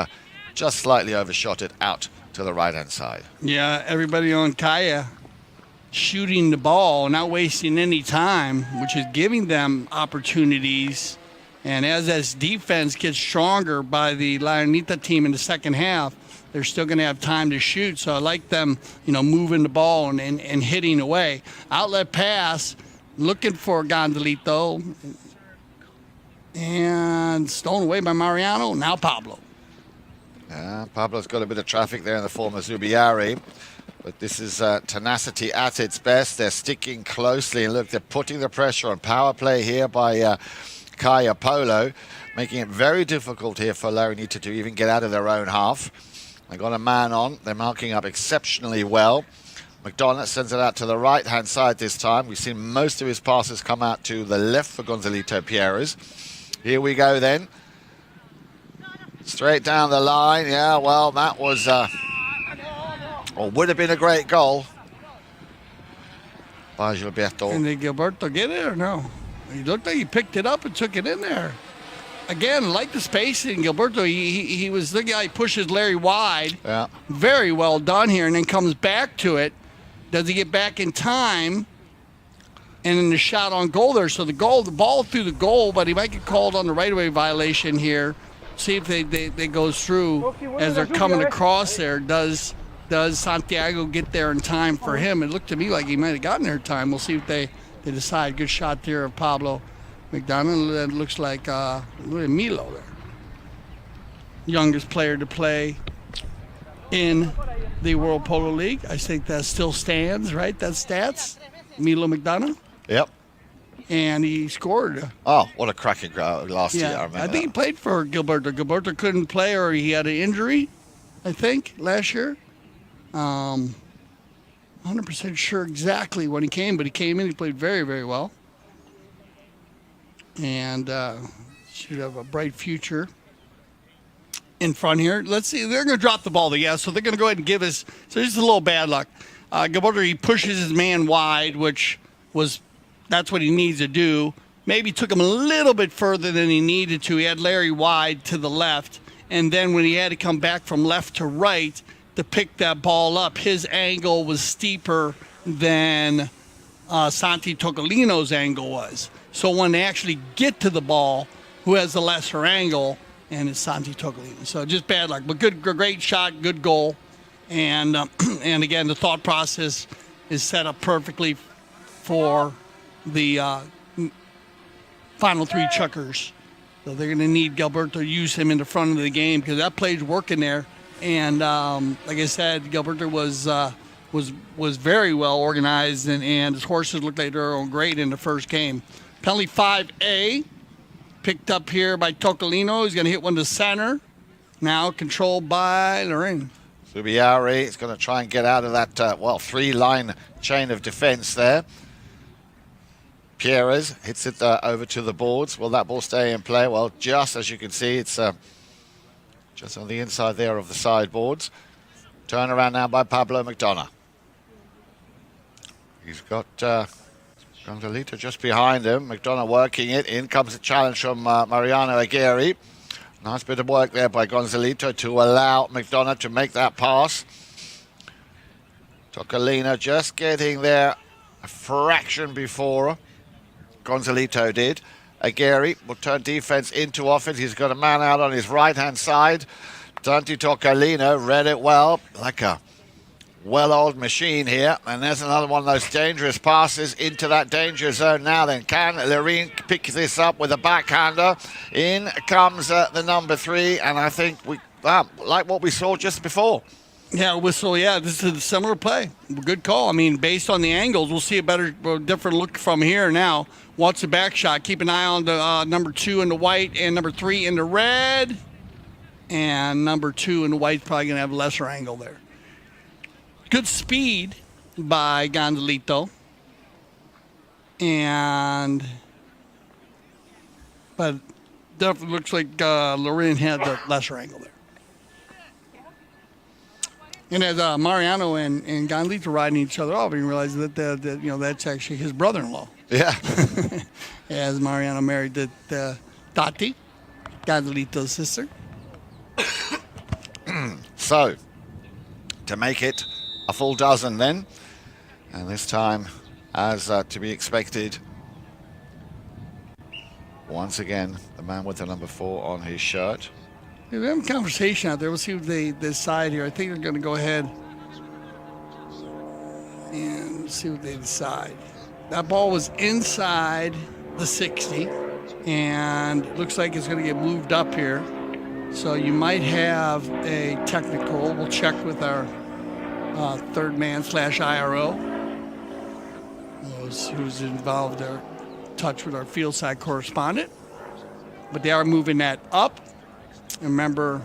Speaker 2: just slightly overshot it out to the right-hand side.
Speaker 1: Yeah, everybody on Kaia shooting the ball, not wasting any time, which is giving them opportunities. And as this defense gets stronger by the Irenita team in the second half, they're still going to have time to shoot. So I like them, moving the ball and hitting away. Outlet pass, looking for Gonzalito. And stolen away by Mariano. Now Pablo.
Speaker 2: Pablo's got a bit of traffic there in the form of Zubiari, but this is tenacity at its best. They're sticking closely, and look, they're putting the pressure on. Power play here by Kaia Polo, making it very difficult here for Irenita to even get out of their own half. They got a man on. They're marking up exceptionally well. McDonough sends it out to the right-hand side this time. We've seen most of his passes come out to the left for Gonzalito Pierres. Here we go then. Straight down the line. Yeah, well, that was, or would have been a great goal by Gilberto.
Speaker 1: And did Gilberto get it or no? He looked like he picked it up and took it in there. Again, like the spacing, Gilberto, he was the guy who pushes Larry wide.
Speaker 2: Yeah.
Speaker 1: Very well done here, and then comes back to it. Does he get back in time? And then the shot on goal there. So the ball through the goal, but he might get called on the right-of-way violation here. See if they goes through as they're coming across there. Does Santiago get there in time for him? It looked to me like he might have gotten there in time. We'll see if they decide. Good shot there of Pablo McDonough. That looks like Milo there. Youngest player to play in the World Polo League. I think that still stands, right? That's stats. Milo McDonough.
Speaker 2: Yep.
Speaker 1: And he scored.
Speaker 2: Oh, what a cracking goal last year. I remember
Speaker 1: I think he played for Gilberto. Gilberto couldn't play, or he had an injury, I think, last year. 100% sure exactly when he came, but he came in. He played very, very well. And should have a bright future in front here. Let's see. They're going to drop the ball, so they're going to go ahead and give us. So this is a little bad luck. Gilberto, he pushes his man wide, which was. That's what he needs to do. Maybe took him a little bit further than he needed to. He had Larry wide to the left. And then when he had to come back from left to right to pick that ball up, his angle was steeper than Santi Tocolino's angle was. So when they actually get to the ball, who has the lesser angle, and it's Santi Tocolino. So just bad luck. But great shot, good goal. And and again, the thought process is set up perfectly for the final three chukkers. So they're going to need Gilberto to use him in the front of the game because that play's working there. And like I said, Gilberto was very well organized, and his horses looked like they were great in the first game. Penalty 5A, picked up here by Tocolino. He's going to hit one to center. Now controlled by Lorin.
Speaker 2: Subiari is going to try and get out of that, three-line chain of defense there. Pierres hits it over to the boards. Will that ball stay in play? Well, just as you can see, it's just on the inside there of the sideboards. Turn around now by Pablo McDonough. He's got Gonzalito just behind him. McDonough working it. In comes a challenge from Mariano Aguirre. Nice bit of work there by Gonzalito to allow McDonough to make that pass. Tocolino just getting there a fraction before Gonzalito did. Aguirre will turn defense into offense. He's got a man out on his right-hand side. Dante Tocolino read it well, like a well-oiled machine here. And there's another one of those dangerous passes into that danger zone now. Then can Lorin pick this up with a backhander? In comes the number 3, and I think we like what we saw just before.
Speaker 1: Yeah, whistle. Yeah, this is a similar play. Good call. I mean, based on the angles, we'll see a different look from here now. Watch the back shot. Keep an eye on the number 2 in the white and number 3 in the red. And number 2 in the white's probably going to have a lesser angle there. Good speed by Gonzalito. But definitely looks like Lorin had the lesser angle there. And as Mariano and Gonzalito riding each other off, you realize that that's actually his brother-in-law.
Speaker 2: Yeah.
Speaker 1: As Mariano married the Tati, Gonzalito's sister.
Speaker 2: So, to make it a full dozen then, and this time, as to be expected, once again, the man with the number 4 on his shirt.
Speaker 1: We're having a conversation out there. We'll see what they decide here. I think they're going to go ahead and see what they decide. That ball was inside the 60, and it looks like it's going to get moved up here. So you might have a technical. We'll check with our third man / IRO, who's involved in touch with our field side correspondent. But they are moving that up. Remember,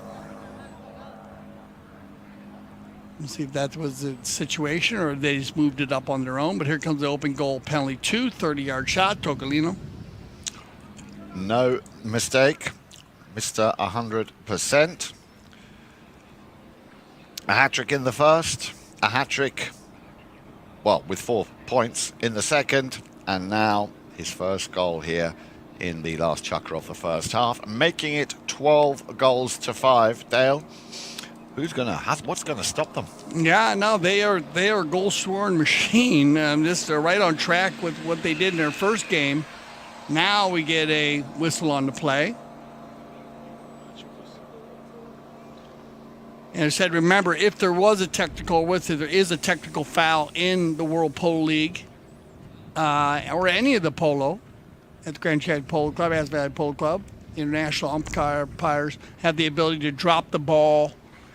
Speaker 1: let's see if that was the situation or they just moved it up on their own. But here comes the open goal penalty 2, 30-yard shot, Tocolino.
Speaker 2: No mistake, Mr. 100%. A hat-trick in the first, a hat-trick, with 4 points in the second, and now his first goal here in the last chukker of the first half, making it 12 goals to 5. Dale, what's going to stop them?
Speaker 1: Yeah, no, they are a goal-scoring machine. They're right on track with what they did in their first game. Now we get a whistle on the play. And I said, remember, if there was a technical, there is a technical foul in the World Polo League or any of the polo, at the Grand Canyon Polo Club, Aspen Valley Polo Club, international umpires have the ability to drop the ball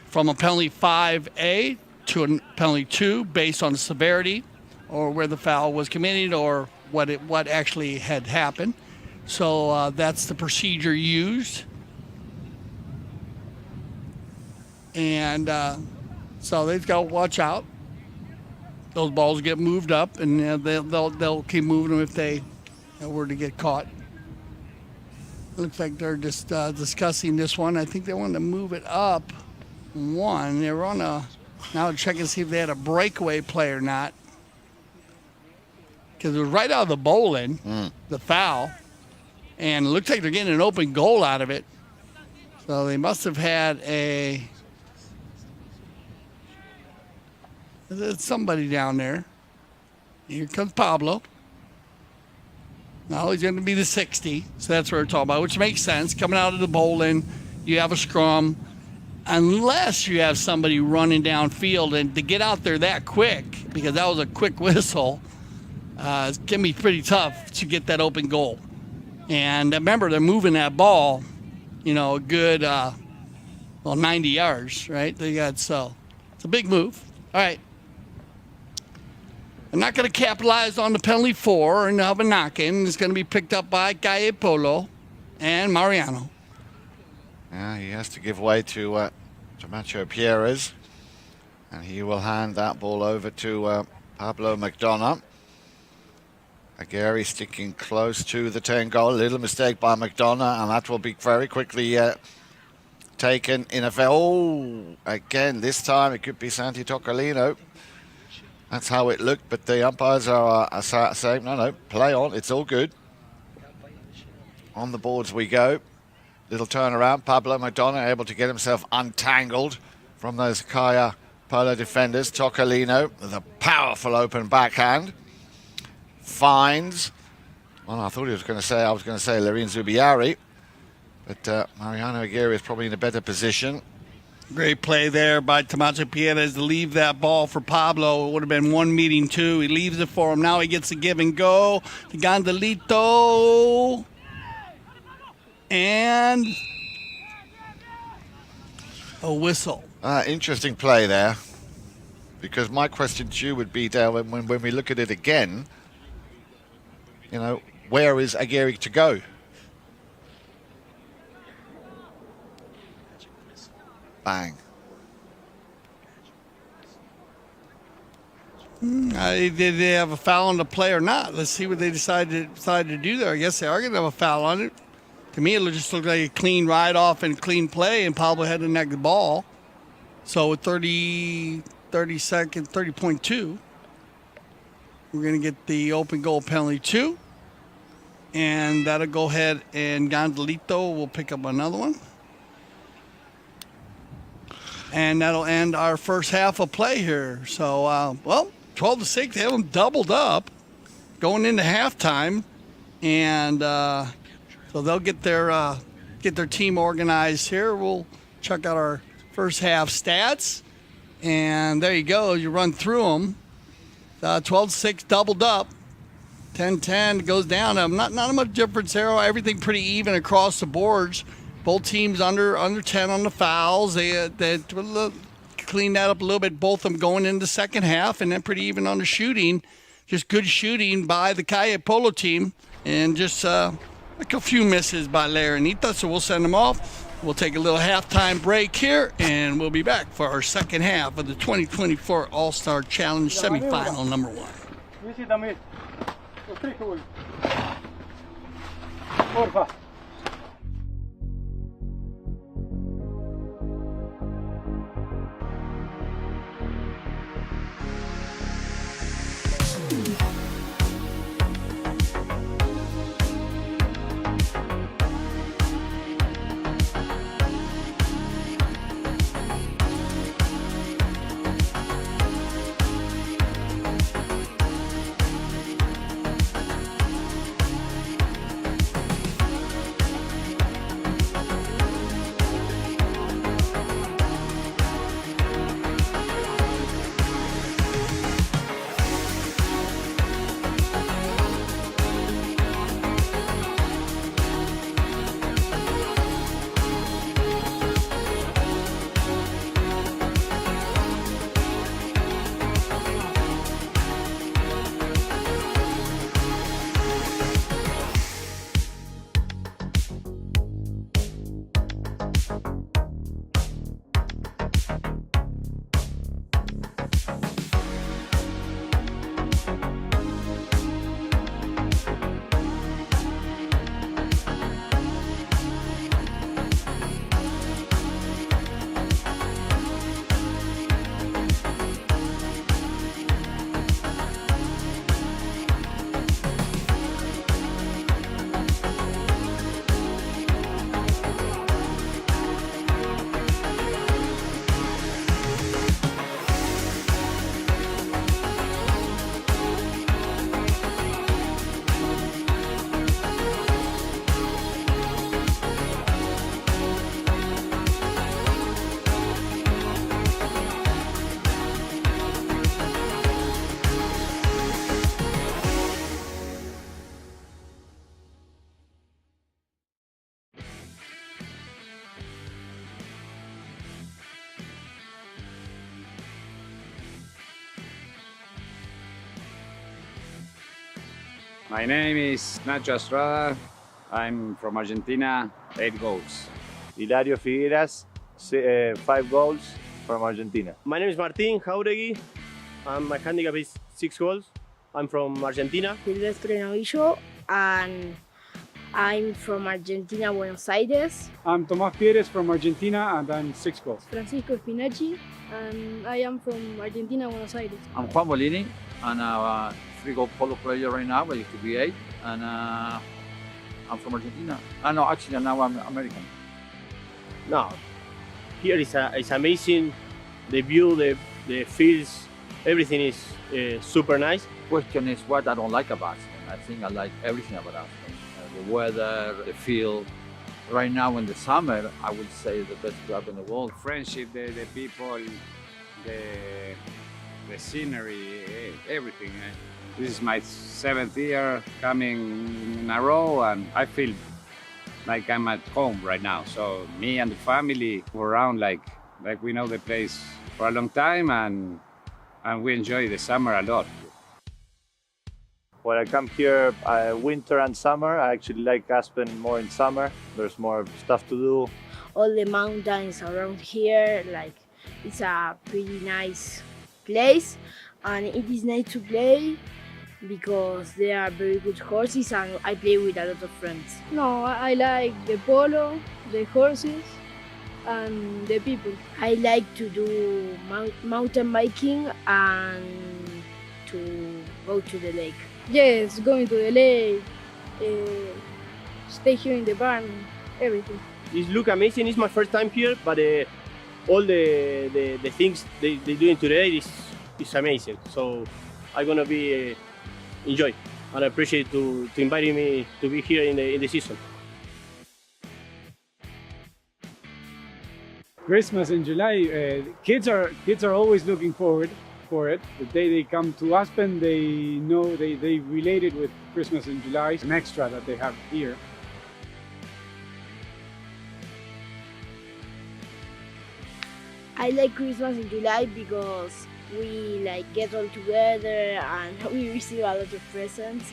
Speaker 1: from a penalty 5A to a penalty 2 based on the severity or where the foul was committed or what actually had happened. So that's the procedure used. And so they've got to watch out. Those balls get moved up, and they'll keep moving them if they were to get caught. Looks like they're just discussing this one. I think they wanted to move it up 1. They were now checking to see if they had a breakaway play or not. Because it was right out of the bowling, the foul. And it looks like they're getting an open goal out of it. So they must have had there's somebody down there. Here comes Pablo. Now he's going to be the 60, so that's what we're talking about, which makes sense. Coming out of the bowling, you have a scrum. unless you have somebody running downfield, and to get out there that quick, because that was a quick whistle, it's going to be pretty tough to get that open goal. And remember, they're moving that ball, a good 90 yards, right? So it's a big move. All right. I'm not going to capitalize on the penalty 4 and have a knock-in. It's going to be picked up by Kaia Polo and Mariano.
Speaker 2: Yeah, he has to give way to Macho Pierres, and he will hand that ball over to Pablo McDonough. Aguirre sticking close to the 10 goal. A little mistake by McDonough, and that will be very quickly taken in effect. Oh, again, this time it could be Santi Toccolino. That's how it looked, but the umpires are saying, no, play on, it's all good. On the boards we go. Little turnaround. Pablo McDonough able to get himself untangled from those Kaia Polo defenders. Toccolino with a powerful open backhand. Finds. Well, I was going to say Lorene Zubiari, but Mariano Aguirre is probably in a better position.
Speaker 1: Great play there by Tomaso Pierres to leave that ball for Pablo. It would have been 1 meeting 2. He leaves it for him. Now he gets a give and go. The Gondolito. And a whistle.
Speaker 2: Interesting play there. Because my question to you would be, Dale, when we look at it again, where is Aguirre to go? Bang.
Speaker 1: Did they have a foul on the play or not? Let's see what they decided to do there. I guess they are going to have a foul on it. To me, it just looked like a clean ride-off and clean play, and Pablo had to neck the ball. So with 30.2, we're going to get the open goal penalty 2. And that'll go ahead, and Gondolito will pick up another one. And that'll end our first half of play here. So, 12-6, they have them doubled up going into halftime. And so they'll get their team organized here. We'll check out our first half stats. And there you go. You run through them. 12-6 doubled up. 10-10 goes down. Not much difference there. Everything pretty even across the boards. Both teams under 10 on the fouls. They cleaned that up a little bit. Both of them going into the second half, and then pretty even on the shooting. Just good shooting by the Kaia Polo team, and just like a few misses by Irenita. So we'll send them off. We'll take a little halftime break here, and we'll be back for our second half of the 2024 All-Star Challenge Semifinal number 1.
Speaker 5: My name is Nacho Estrada. I'm from Argentina, 8 goals.
Speaker 6: Hilario Figueras, 5 goals from Argentina.
Speaker 7: My name is Martin Jauregui. My handicap is 6 goals. I'm from Argentina.
Speaker 8: Silvestre Novillo, and I'm from Argentina, Buenos Aires.
Speaker 9: I'm Tomás Pérez from Argentina, and I'm 6 goals.
Speaker 8: Francisco Spinacci, and I am from Argentina, Buenos Aires.
Speaker 10: I'm Juan Molini, and I'm a 3-goal polo player right now, but it could be 8. And I'm from Argentina. No, actually, now I'm American.
Speaker 7: No, here is amazing. The view, the fields, everything is super nice.
Speaker 10: Question is what I don't like about Aspen. I think I like everything about Aspen. The weather, the field. Right now in the summer, I would say the best club in the world.
Speaker 5: Friendship, the people, the scenery, everything. This is my 7th year coming in a row, and I feel like I'm at home right now. So me and the family we're around like we know the place for a long time, and we enjoy the summer a lot.
Speaker 6: When I come here, winter and summer, I actually like Aspen more in summer. There's more stuff to do.
Speaker 8: All the mountains around here, like it's a pretty nice place, and it is nice to play because there are very good horses, and I play with a lot of friends.
Speaker 11: No, I like the polo, the horses, and the people.
Speaker 8: I like to do mountain biking and to go to the lake.
Speaker 11: Yes, going to the lake, stay here in the barn, everything.
Speaker 7: It looks amazing. It's my first time here, but all the things they're doing today is amazing. So I'm gonna be enjoy, and I appreciate to inviting me to be here in the season.
Speaker 9: Christmas in July, kids are always looking forward for it. The day they come to Aspen, they know they relate it with Christmas in July, an extra that they have here.
Speaker 8: I like Christmas in July because we get all together and we receive a lot of presents.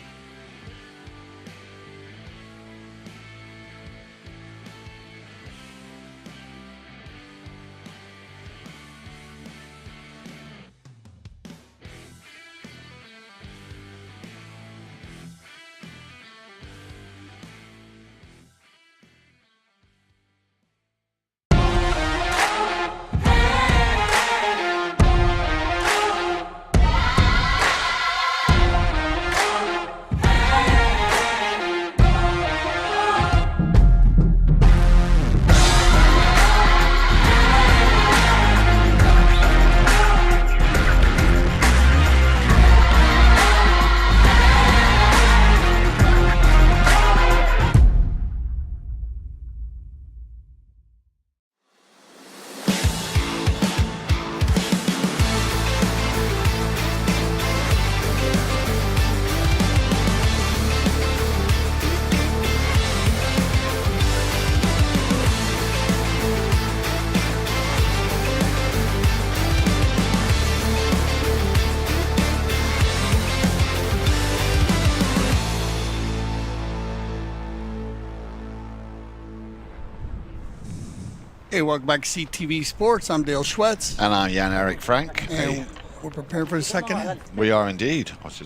Speaker 1: Hey, welcome back to CTV Sports. I'm Dale Schwetz.
Speaker 2: And I'm Jan-Erik Frank.
Speaker 1: And we're prepared for the second half.
Speaker 2: We are indeed. I was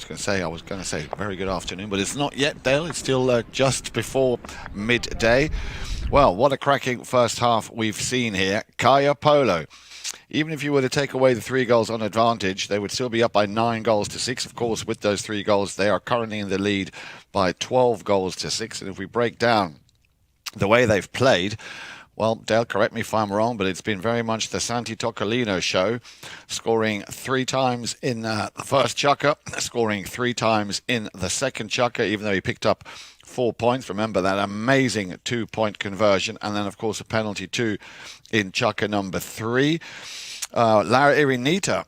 Speaker 2: going to say very good afternoon, but it's not yet, Dale. It's still just before midday. Well, what a cracking first half we've seen here. Kaia Polo. Even if you were to take away the 3 goals on advantage, they would still be up by 9 goals to 6. Of course, with those 3 goals, they are currently in the lead by 12 goals to 6. And if we break down the way they've played, well, Dale, correct me if I'm wrong, but it's been very much the Santi Toccolino show, scoring 3 times in the first Chukker, scoring 3 times in the second Chukker, even though he picked up 4 points. Remember that amazing 2-point conversion, and then, of course, a penalty too in Chukker number 3. Irenita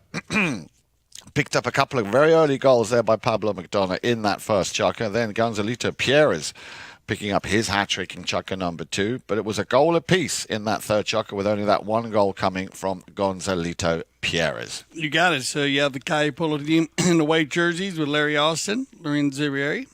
Speaker 2: picked up a couple of very early goals there by Pablo McDonough in that first Chukker. Then Gonzalito Pierres picking up his hat-trick in Chukker number 2. But it was a goal apiece in that third Chukker, with only that 1 goal coming from Gonzalito Pierres.
Speaker 1: You got it. So you have the Kaia Polo team in the white jerseys with Larry Austin, Lorenzo Zerieri,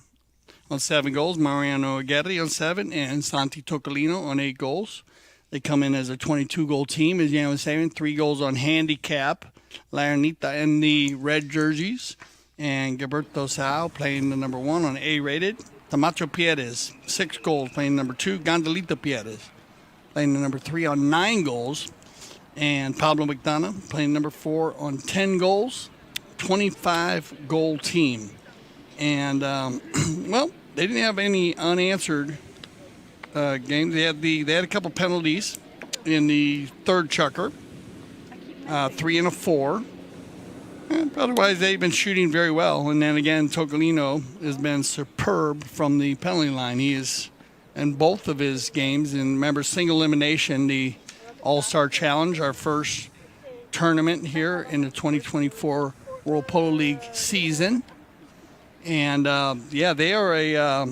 Speaker 1: on 7 goals, Mariano Aguirre on 7, and Santi Tocolino on 8 goals. They come in as a 22-goal team, as Jan was saying, 3 goals on handicap. Irenita in the red jerseys, and Gilberto Sao playing the number 1 on A-rated. Camacho Pierres, 6 goals, playing number 2. Gonzalito Pierres playing the number 3 on 9 goals. And Pablo McDonough playing number 4 on 10 goals. 25-goal team. And, well, they didn't have any unanswered games. They had a couple penalties in the third Chukker, 3 and a 4. And otherwise, they've been shooting very well. And then again, Tocolino has been superb from the penalty line. He is in both of his games. And remember, single elimination, the All-Star Challenge, our first tournament here in the 2024 World Polo League season. And, yeah, they are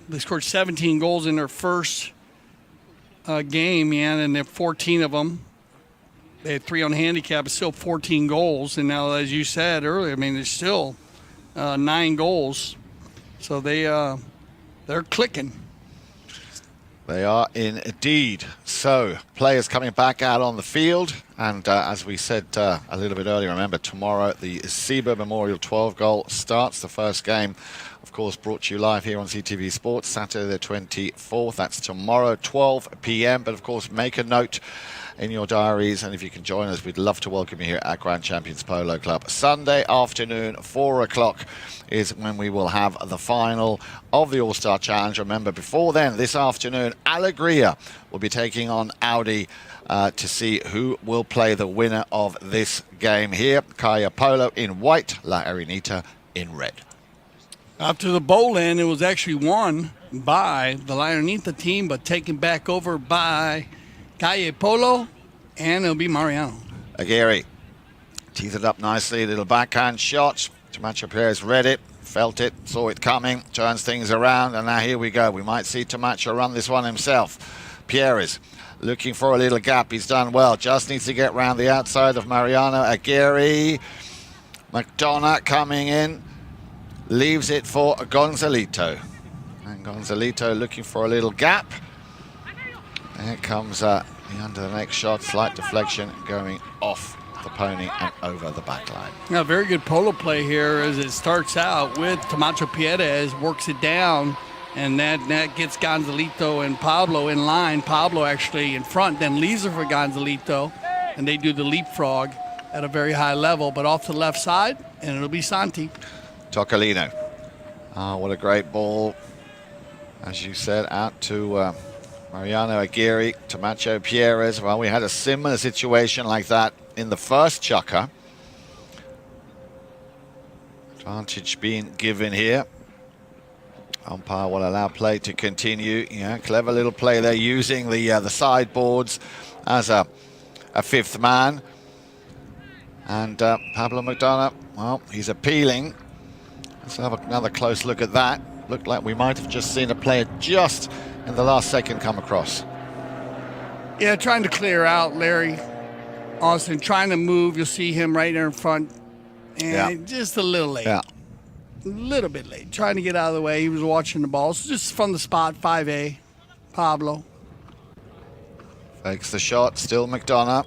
Speaker 1: they scored 17 goals in their first game, and they're 14 of them. They had 3 on handicap, but still 14 goals. And now, as you said earlier, I mean, there's still 9 goals. So they're clicking.
Speaker 2: They are indeed. So, players coming back out on the field. And as we said a little bit earlier, remember, tomorrow the Seba Memorial 12-goal starts. The first game, of course, brought to you live here on CTV Sports, Saturday the 24th. That's tomorrow, 12 p.m. But, of course, make a note in your diaries, and if you can join us, we'd love to welcome you here at Grand Champions Polo Club. Sunday afternoon, 4 o'clock is when we will have the final of the All-Star Challenge. Remember, before then, this afternoon, Alegria will be taking on Audi to see who will play the winner of this game here. Kaia Polo in white, La Irenita in red.
Speaker 1: After the bowl in, it was actually won by the La Irenita team, but taken back over by Kaia Polo, and it'll be Mariano.
Speaker 2: Aguirre tees it up nicely, little backhand shot. Camacho Pierres read it, felt it, saw it coming, turns things around, and now here we go. We might see Camacho run this one himself. Pierres looking for a little gap. He's done well. Just needs to get round the outside of Mariano Aguirre. McDonough coming in, leaves it for Gonzalito. And Gonzalito looking for a little gap. Here comes the under the next shot, slight deflection going off the pony and over the back line.
Speaker 1: Now, very good polo play here as it starts out with Camacho Pierres, works it down, and that gets Gonzalito and Pablo in line. Pablo actually in front, then leaves it for Gonzalito, and they do the leapfrog at a very high level, but off to the left side, and it'll be Santi.
Speaker 2: Tocolino. Oh, what a great ball. As you said, out to Mariano Aguirre, Camacho Pierres. Well, we had a similar situation like that in the first Chukker. Advantage being given here. Umpire will allow play to continue. Yeah, clever little play there, using the sideboards as a fifth man. And Pablo McDonough, well, he's appealing. Let's have another close look at that. Looked like we might have just seen a player just in the last second come across.
Speaker 1: Yeah, trying to clear out Larry Austin, trying to move. You'll see him right there in front. And just a little late.
Speaker 2: Yeah.
Speaker 1: A little bit late. Trying to get out of the way. He was watching the ball. So just from the spot, 5A, Pablo.
Speaker 2: Fakes the shot. Still McDonough.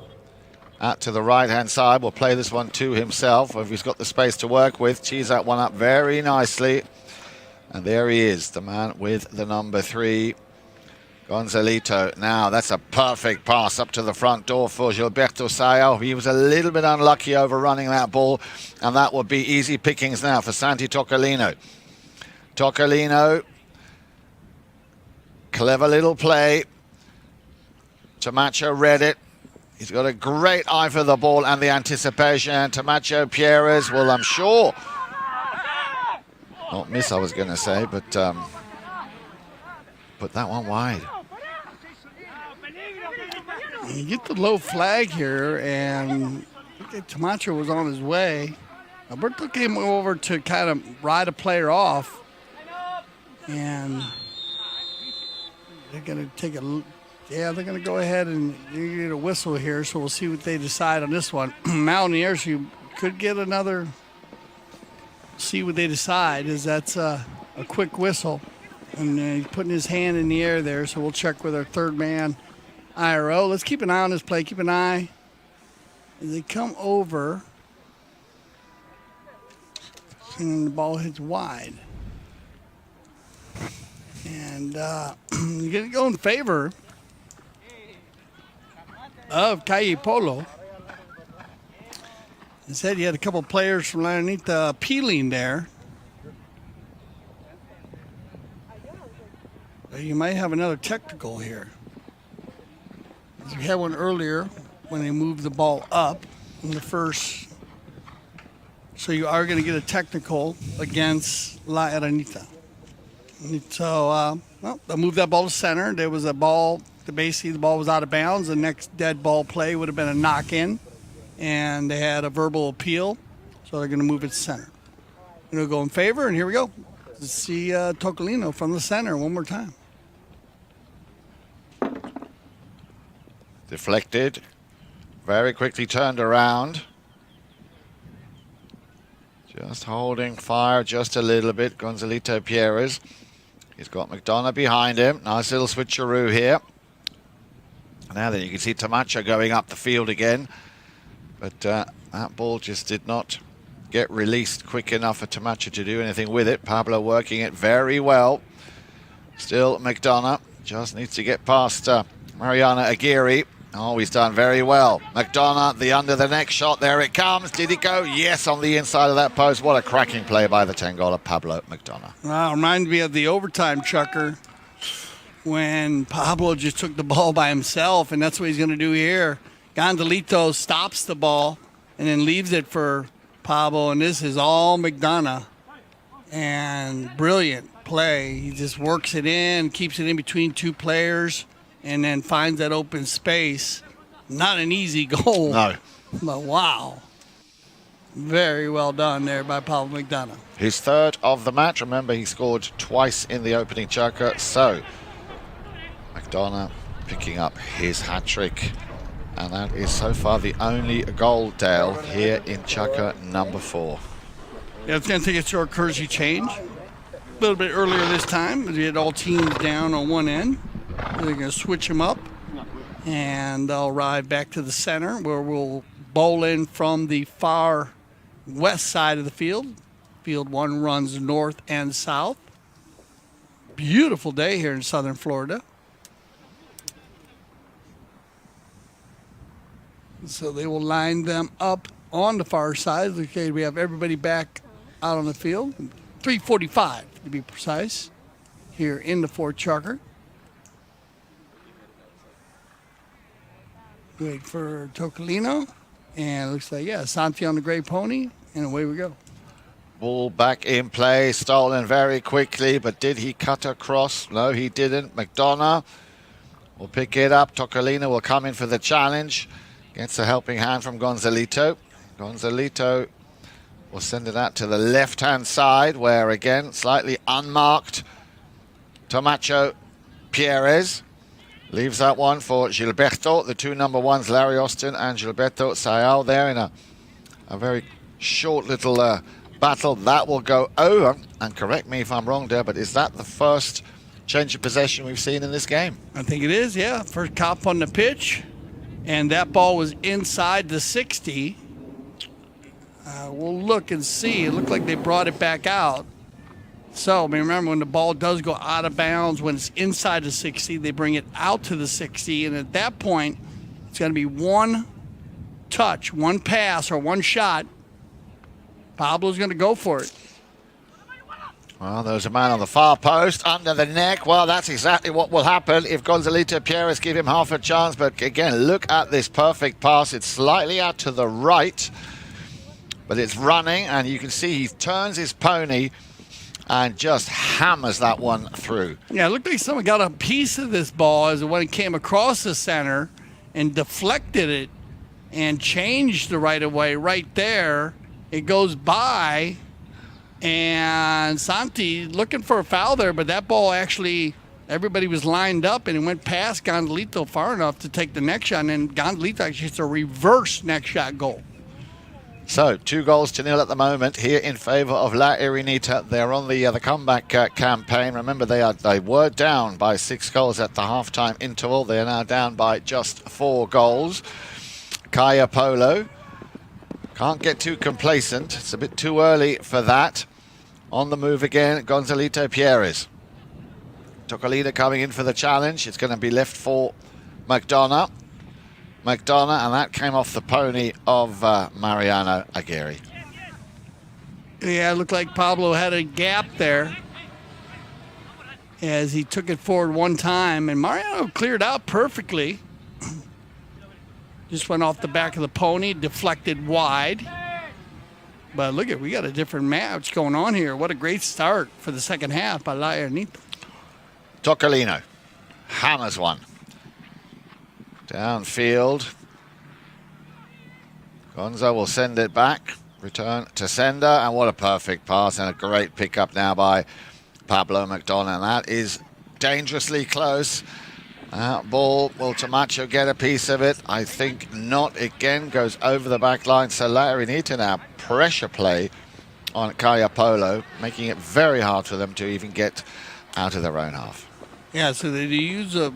Speaker 2: Out to the right-hand side. Will play this one to himself. If he's got the space to work with. Tees that one up very nicely. And there he is, the man with the number 3, Gonzalito. Now, that's a perfect pass up to the front door for Gilberto Sao. He was a little bit unlucky overrunning that ball, and that would be easy pickings now for Santi Tocolino. Tocolino, clever little play. Camacho read it. He's got a great eye for the ball and the anticipation. Camacho Pierres, well, I'm sure... Not miss, I was going to say, but put that one wide.
Speaker 1: You get the low flag here, and Camacho was on his way. Alberto came over to kind of ride a player off, and they're going to take a... Yeah, they're going to go ahead and get a whistle here, so we'll see what they decide on this one. Mountaineers, you could get another... See what they decide, is that's a quick whistle. And he's putting his hand in the air there, so we'll check with our third man, IRO. Let's keep an eye on this play. Keep an eye as they come over. And the ball hits wide. And you're going to go in favor of Kaia Polo. He said you had a couple players from Irenita appealing there. You might have another technical here. We had one earlier when they moved the ball up in the first. So you are going to get a technical against La Irenita. So, well, they moved that ball to center. There was a ball, basically the ball was out of bounds. The next dead ball play would have been a knock-in. And they had a verbal appeal, so they're going to move it to center. It'll go in favor, and here we go. Let's see Tocolino from the center one more time.
Speaker 2: Deflected. Very quickly turned around. Just holding fire just a little bit, Gonzalito Pierres. He's got McDonough behind him. Nice little switcheroo here. Now then you can see Tamacho going up the field again. But that ball just did not get released quick enough for Tamacho to do anything with it. Pablo working it very well. Still McDonough. Just needs to get past Mariana Aguirre. Oh, he's done very well. McDonough, the under the neck shot. There it comes. Did it go? Yes, on the inside of that post. What a cracking play by the Tengola Pablo McDonough.
Speaker 1: Wow, reminds me of the overtime, Chukker, when Pablo just took the ball by himself, and that's what he's going to do here. Gonzalito stops the ball and then leaves it for Pablo, and this is all McDonough. And brilliant play. He just works it in, keeps it in between two players, and then finds that open space. Not an easy goal.
Speaker 2: No.
Speaker 1: But wow. Very well done there by Pablo McDonough.
Speaker 2: His third of the match. Remember, he scored twice in the opening Chukker. So, McDonough picking up his hat-trick. And that is so far the only goal, Dale, here in Chukker number 4.
Speaker 1: Yeah, it's going to take a short courtesy change. A little bit earlier this time, as we had all teams down on one end. They're going to switch them up, and they'll arrive back to the center where we'll bowl in from the far west side of the field. Field 1 runs north and south. Beautiful day here in southern Florida. So they will line them up on the far side. Okay, we have everybody back out on the field. 3:45 to be precise, here in the Fort Chukker. Wait for Tocolino, and it looks like, yeah, Santi on the gray pony, and away we go.
Speaker 2: Ball back in play, stolen very quickly, but did he cut across? No, he didn't. McDonough will pick it up. Tocolino will come in for the challenge. Gets a helping hand from Gonzalito. Gonzalito will send it out to the left-hand side, where again, slightly unmarked, Tamacho Pierres leaves that one for Gilberto. The two number ones, Larry Austin and Gilberto Sayal, there in a very short little battle. That will go over. And correct me if I'm wrong there, but is that the first change of possession we've seen in this game?
Speaker 1: I think it is, yeah. First cop on the pitch. And that ball was inside the 60. We'll look and see. It looked like they brought it back out. So, I mean, remember, when the ball does go out of bounds, when it's inside the 60, they bring it out to the 60. And at that point, it's going to be one touch, one pass, or one shot. Pablo's going to go for it.
Speaker 2: Well, there's a man on the far post, under the neck. Well, that's exactly what will happen if Gonzalito Pierres give him half a chance. But again, look at this perfect pass. It's slightly out to the right, but it's running, and you can see he turns his pony and just hammers that one through.
Speaker 1: Yeah, it looked like someone got a piece of this ball as when it came across the center and deflected it and changed the right-of-way right there. It goes by. And Santi looking for a foul there, but that ball actually, everybody was lined up, and it went past Gonzalito far enough to take the next shot, and then Gonzalito actually hits a reverse next shot goal.
Speaker 2: So 2-0 at the moment here in favour of La Irenita. They're on the comeback campaign. Remember, they were down by 6 goals at the half-time interval. They are now down by just 4 goals. Kaia Polo can't get too complacent. It's a bit too early for that. On the move again, Gonzalito Pierres. Tocolina coming in for the challenge. It's going to be left for McDonough. And that came off the pony of Mariano Aguirre.
Speaker 1: Yeah, it looked like Pablo had a gap there as he took it forward one time, and Mariano cleared out perfectly. Just went off the back of the pony, deflected wide. But look we got a different match going on here. What a great start for the second half by La Irenita.
Speaker 2: Tocolino hammers one. Downfield. Gonzo will send it back. Return to sender. And what a perfect pass and a great pickup now by Pablo McDonough. And that is dangerously close. Ball, will Tamacho get a piece of it? I think not. Again, goes over the back line. So La Irenita now pressure play on Kaia Polo, making it very hard for them to even get out of their own half.
Speaker 1: Yeah, so they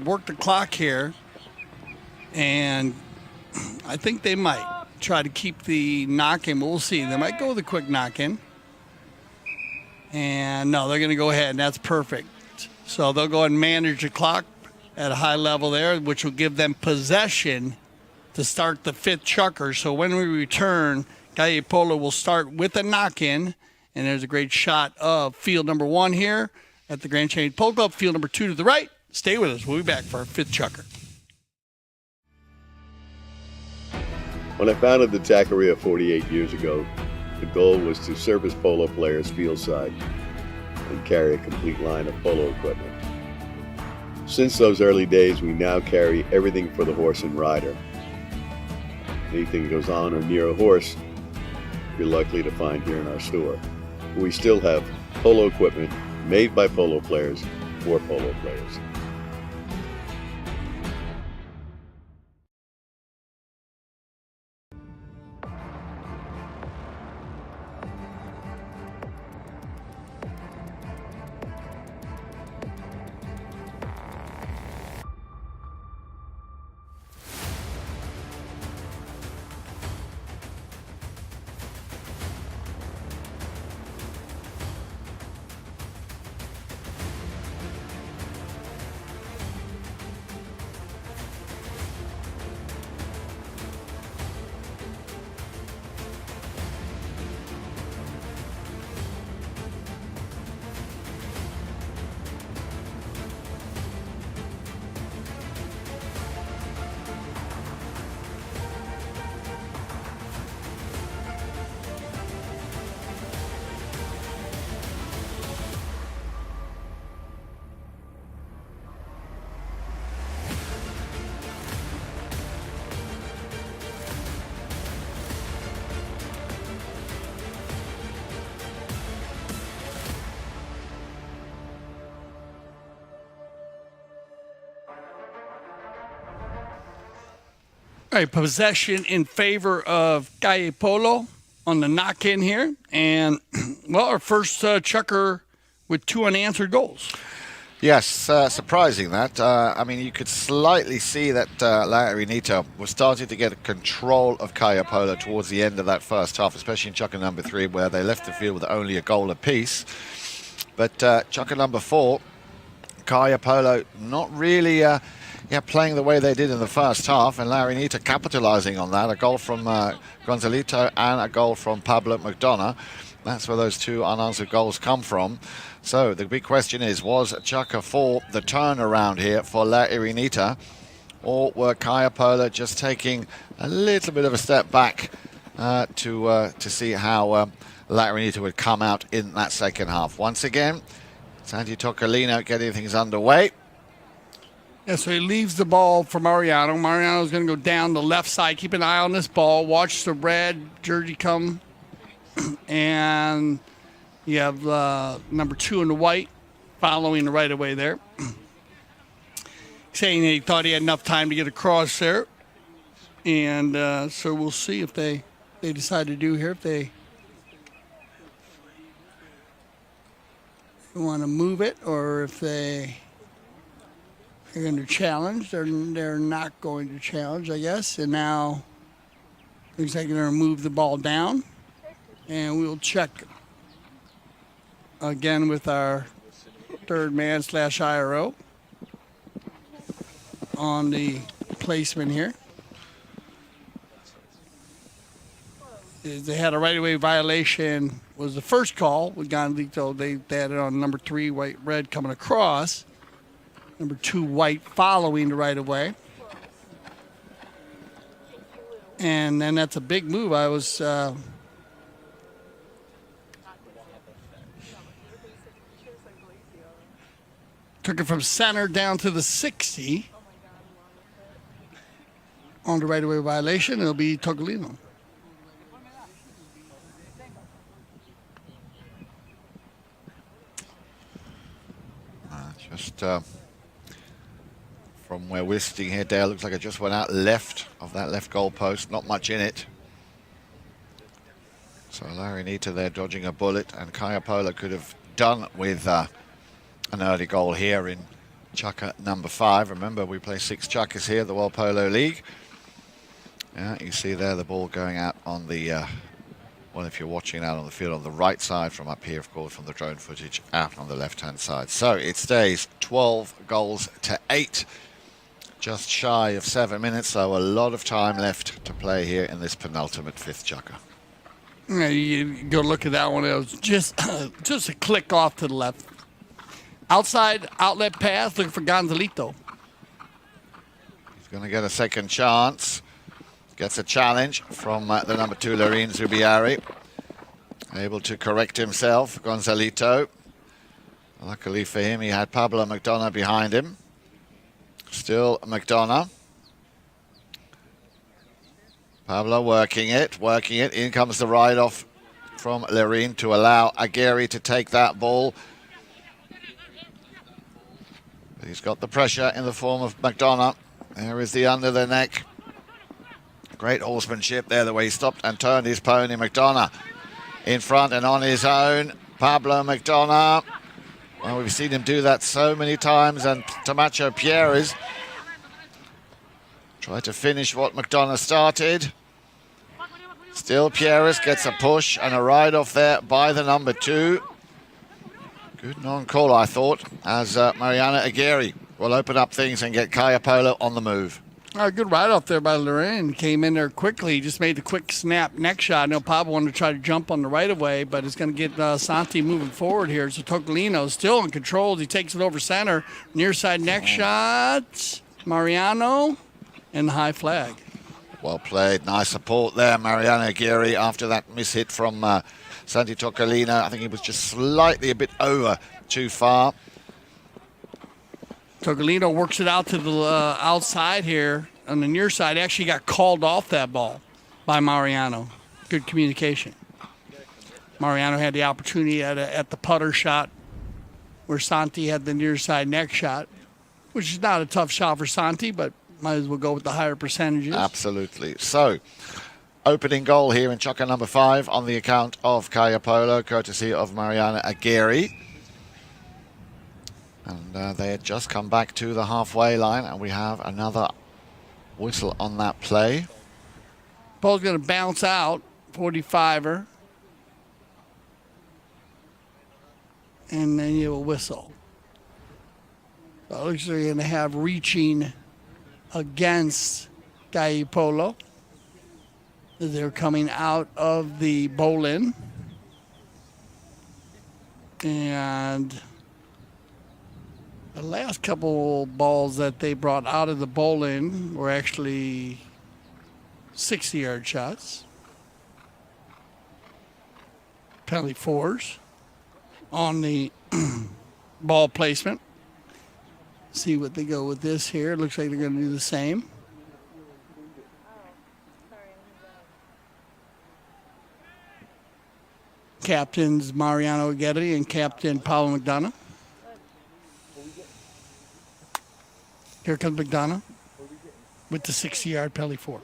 Speaker 1: work the clock here. And I think they might try to keep the knock-in. We'll see. They might go with a quick knock-in. And no, they're going to go ahead, and that's perfect. So they'll go ahead and manage the clock at a high level there, which will give them possession to start the 5th Chukker. So when we return, Kaia Polo will start with a knock-in. And there's a great shot of field number 1 here at the Grand Canyon Polo Club. Field number 2 to the right. Stay with us. We'll be back for our 5th Chukker.
Speaker 12: When I founded the Taqueria 48 years ago, the goal was to service polo players fieldside and carry a complete line of polo equipment. Since those early days, we now carry everything for the horse and rider. Anything that goes on or near a horse, you're likely to find here in our store. We still have polo equipment made by polo players for polo players.
Speaker 1: All right, possession in favor of Kaia Polo on the knock-in here. And, well, our first Chukker with 2 unanswered goals.
Speaker 2: Yes, surprising that. I mean, you could slightly see that La Irenita was starting to get control of Kaia Polo towards the end of that first half, especially in Chukker number 3, where they left the field with only a goal apiece. But Chukker number 4, Kaia Polo not really playing the way they did in the first half, and La Irenita capitalizing on that. A goal from Gonzalito and a goal from Pablo McDonough. That's where those 2 unanswered goals come from. So the big question is, was Chukker 4 the turnaround here for La Irenita, or were Kaia Polo just taking a little bit of a step back to see how La Irenita would come out in that second half? Once again, Santi Tocolino getting things underway.
Speaker 1: Yeah, so he leaves the ball for Mariano. Mariano's going to go down the left side. Keep an eye on this ball. Watch the red jersey come. And you have number 2 in the white following the right away there. Saying he thought he had enough time to get across there. And so we'll see if they they decide to do here. If they want to move it or if they're going to challenge. They're not going to challenge, I guess. And now looks like they're going to move the ball down. And we'll check again with our third man / IRO on the placement here. They had a right-of-way violation. Was the first call with Gonzalito. They had it on number 3, white, red coming across. Number 2, white following the right-of-way. And then that's a big move. I was took it from center down to the 60 on the right-of-way violation. It'll be Tocolino.
Speaker 2: Just from where we're sitting here, Dale, looks like it just went out left of that left goal post. Not much in it. So Irenita there dodging a bullet, and Kaia Polo could have done with an early goal here in Chukker number 5. Remember, we play 6 Chukkers here, the World Polo League. Yeah, you see there the ball going out on the, well, if you're watching out on the field on the right side, from up here, of course, from the drone footage, out on the left-hand side. So it stays 12 goals to 8, just shy of 7 minutes, so a lot of time left to play here in this penultimate 5th Chukker.
Speaker 1: Yeah, you go look at that one. It was just a click off to the left. Outside outlet pass, looking for Gonzalito.
Speaker 2: He's going to get a second chance. Gets a challenge from the number 2, Loreen Zubiari. Able to correct himself, Gonzalito. Luckily for him, he had Pablo McDonough behind him. Still McDonough. Pablo working it. In comes the ride-off from Loreen to allow Aguirre to take that ball. He's got the pressure in the form of McDonough. There is the under the neck. Great horsemanship there, the way he stopped and turned his pony. McDonough in front and on his own. Pablo McDonough. Well, we've seen him do that so many times, and Tamacho Pierres tried to finish what McDonough started. Still Pierres gets a push and a ride off there by the number 2. Good non-call, I thought, as Mariana Aguirre will open up things and get Kaia Polo on the move.
Speaker 1: Good ride off there by Lorraine. Came in there quickly. Just made the quick snap neck shot. I know Pablo wanted to try to jump on the right of way, but it's going to get Santi moving forward here. So Tocolino still in control. He takes it over center. Near side neck shot. Mariano and the high flag.
Speaker 2: Well played. Nice support there, Mariana Aguirre, after that miss hit from Santi Tocolino. I think he was just slightly a bit over too far.
Speaker 1: Tocolino works it out to the outside here on the near side. Actually got called off that ball by Mariano. Good communication. Mariano had the opportunity at the putter shot where Santi had the near side neck shot, which is not a tough shot for Santi, but might as well go with the higher percentages.
Speaker 2: Absolutely. So, opening goal here in Chukker number 5 on the account of Kaia Polo, courtesy of Mariana Aguirre. And they had just come back to the halfway line, and we have another whistle on that play.
Speaker 1: Ball's going to bounce out, 45er. And then you will whistle. So it looks like you're going to have reaching against Kaia Polo. They're coming out of the bowl-in. And the last couple balls that they brought out of the bowl-in were actually 60-yard shots. Penalty 4s on the ball placement. See what they go with this here. Looks like they're going to do the same. Captains Mariano Aguirre and Captain Paulo McDonough. Here comes McDonough with the 60-yard penalty 4.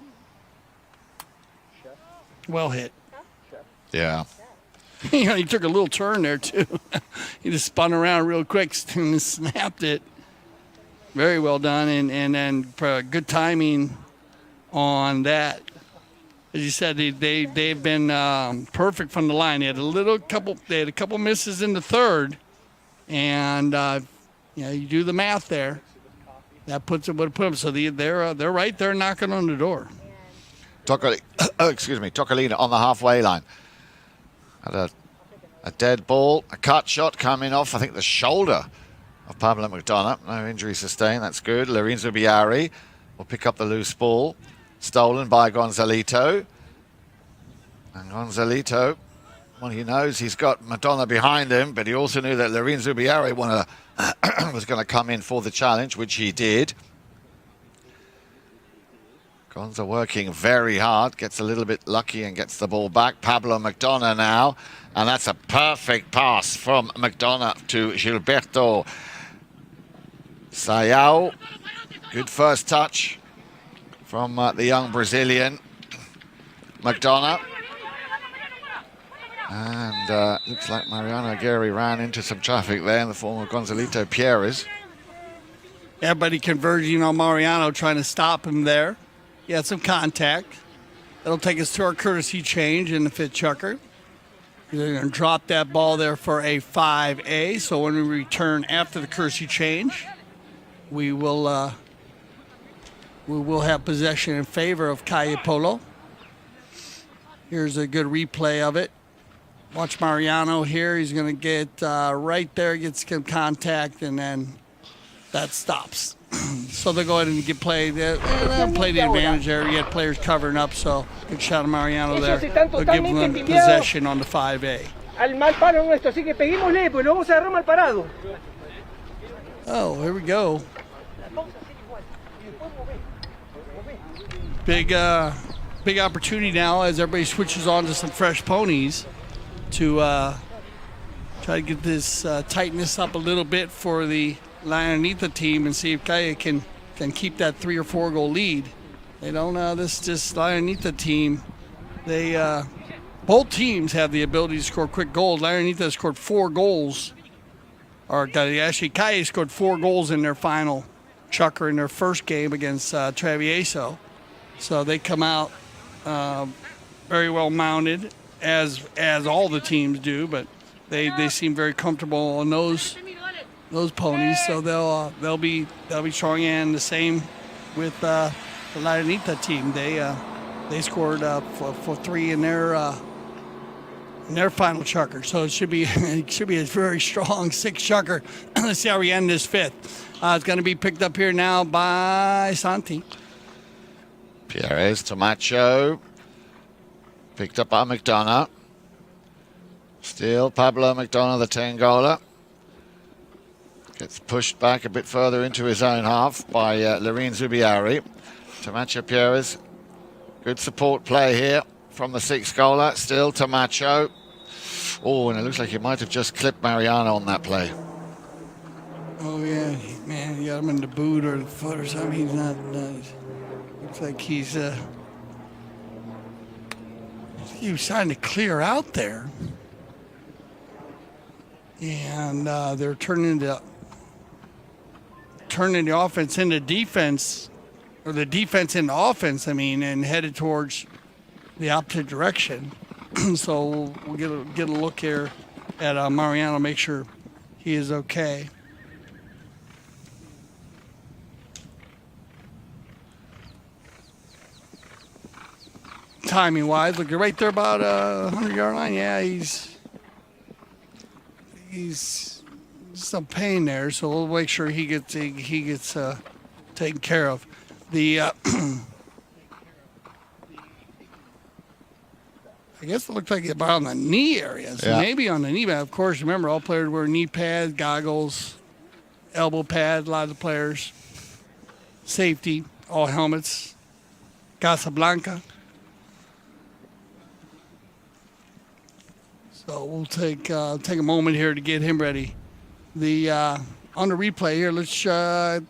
Speaker 1: Well hit.
Speaker 2: Yeah.
Speaker 1: He took a little turn there, too. He just spun around real quick and snapped it. Very well done, and then good timing on that. As you said, they've been perfect from the line. They had a couple misses in the third, and you do the math there. That puts them. So they're right there knocking on the door.
Speaker 2: Toccolina on the halfway line. Had a dead ball, a cut shot coming off, I think, the shoulder of Pablo McDonough. No injury sustained, that's good. Lorenzo Biari will pick up the loose ball. Stolen by Gonzalito. And Gonzalito, well, he knows he's got Madonna behind him, but he also knew that Lorenzo Biari was going to come in for the challenge, which he did. Gonza working very hard, gets a little bit lucky and gets the ball back. Pablo McDonough now, and that's a perfect pass from McDonough to Gilberto Sayao. Good first touch from the young Brazilian, McDonough. And looks like Mariano Aguirre ran into some traffic there in the form of Gonzalito Pierres.
Speaker 1: Everybody converging on Mariano, trying to stop him there. He had some contact. That'll take us to our courtesy change in the fifth Chukker. They're going to drop that ball there for a 5A. So when we return after the courtesy change, we will have possession in favor of Kaia Polo. Here's a good replay of it. Watch Mariano here. He's going to get right there, gets some contact, and then that stops. So they'll go ahead and play the advantage there. You had players covering up, so good shot of Mariano there. They'll give them possession on the 5A.
Speaker 13: Al mal palo nuestro, así que peguémosle, pues lo vamos a agarrar mal parado.
Speaker 1: Oh, here we go. Big opportunity now as everybody switches on to some fresh ponies to try to get this tighten this up a little bit for the Irenita team and see if Kaia can keep that 3 or 4 goal lead. They don't. This Irenita team, they both teams have the ability to score quick goals. Irenita scored 4 goals, actually Kaia scored 4 goals in their final Chukker in their first game against Travieso. So they come out very well mounted, as all the teams do, but they seem very comfortable on those ponies, so they'll be strong. And the same with the Irenita team. They scored for 3 in their final Chukker, so it should be a very strong 6 Chukker. Let's see how we end this 5th. It's going to be picked up here now by Santi.
Speaker 2: Pierres to Macho. Picked up by McDonough. Still Pablo McDonough, the 10-goaler. Gets pushed back a bit further into his own half by Lorenzo Biari. Tamacho Pierres. Good support play here from the 6-goaler. Still Tamacho. Oh, and it looks like he might have just clipped Mariano on that play.
Speaker 1: Oh, yeah. Man, he got him in the boot or the foot or something. He's not... looks like he was trying to clear out there. And they're turning the offense into defense, or the defense into offense, and headed towards the opposite direction. So we'll get a look here at Mariano, make sure he is okay. Timing wise, look, you're right there about 100-yard line. Yeah, he's some pain there, so we'll make sure he gets taken care of. The I guess it looked like about on the knee area, so maybe on the knee. But of course, remember, all players wear knee pads, goggles, elbow pads. A lot of the players, safety, all helmets, Casablanca. So we'll take a moment here to get him ready. The on the replay here, let's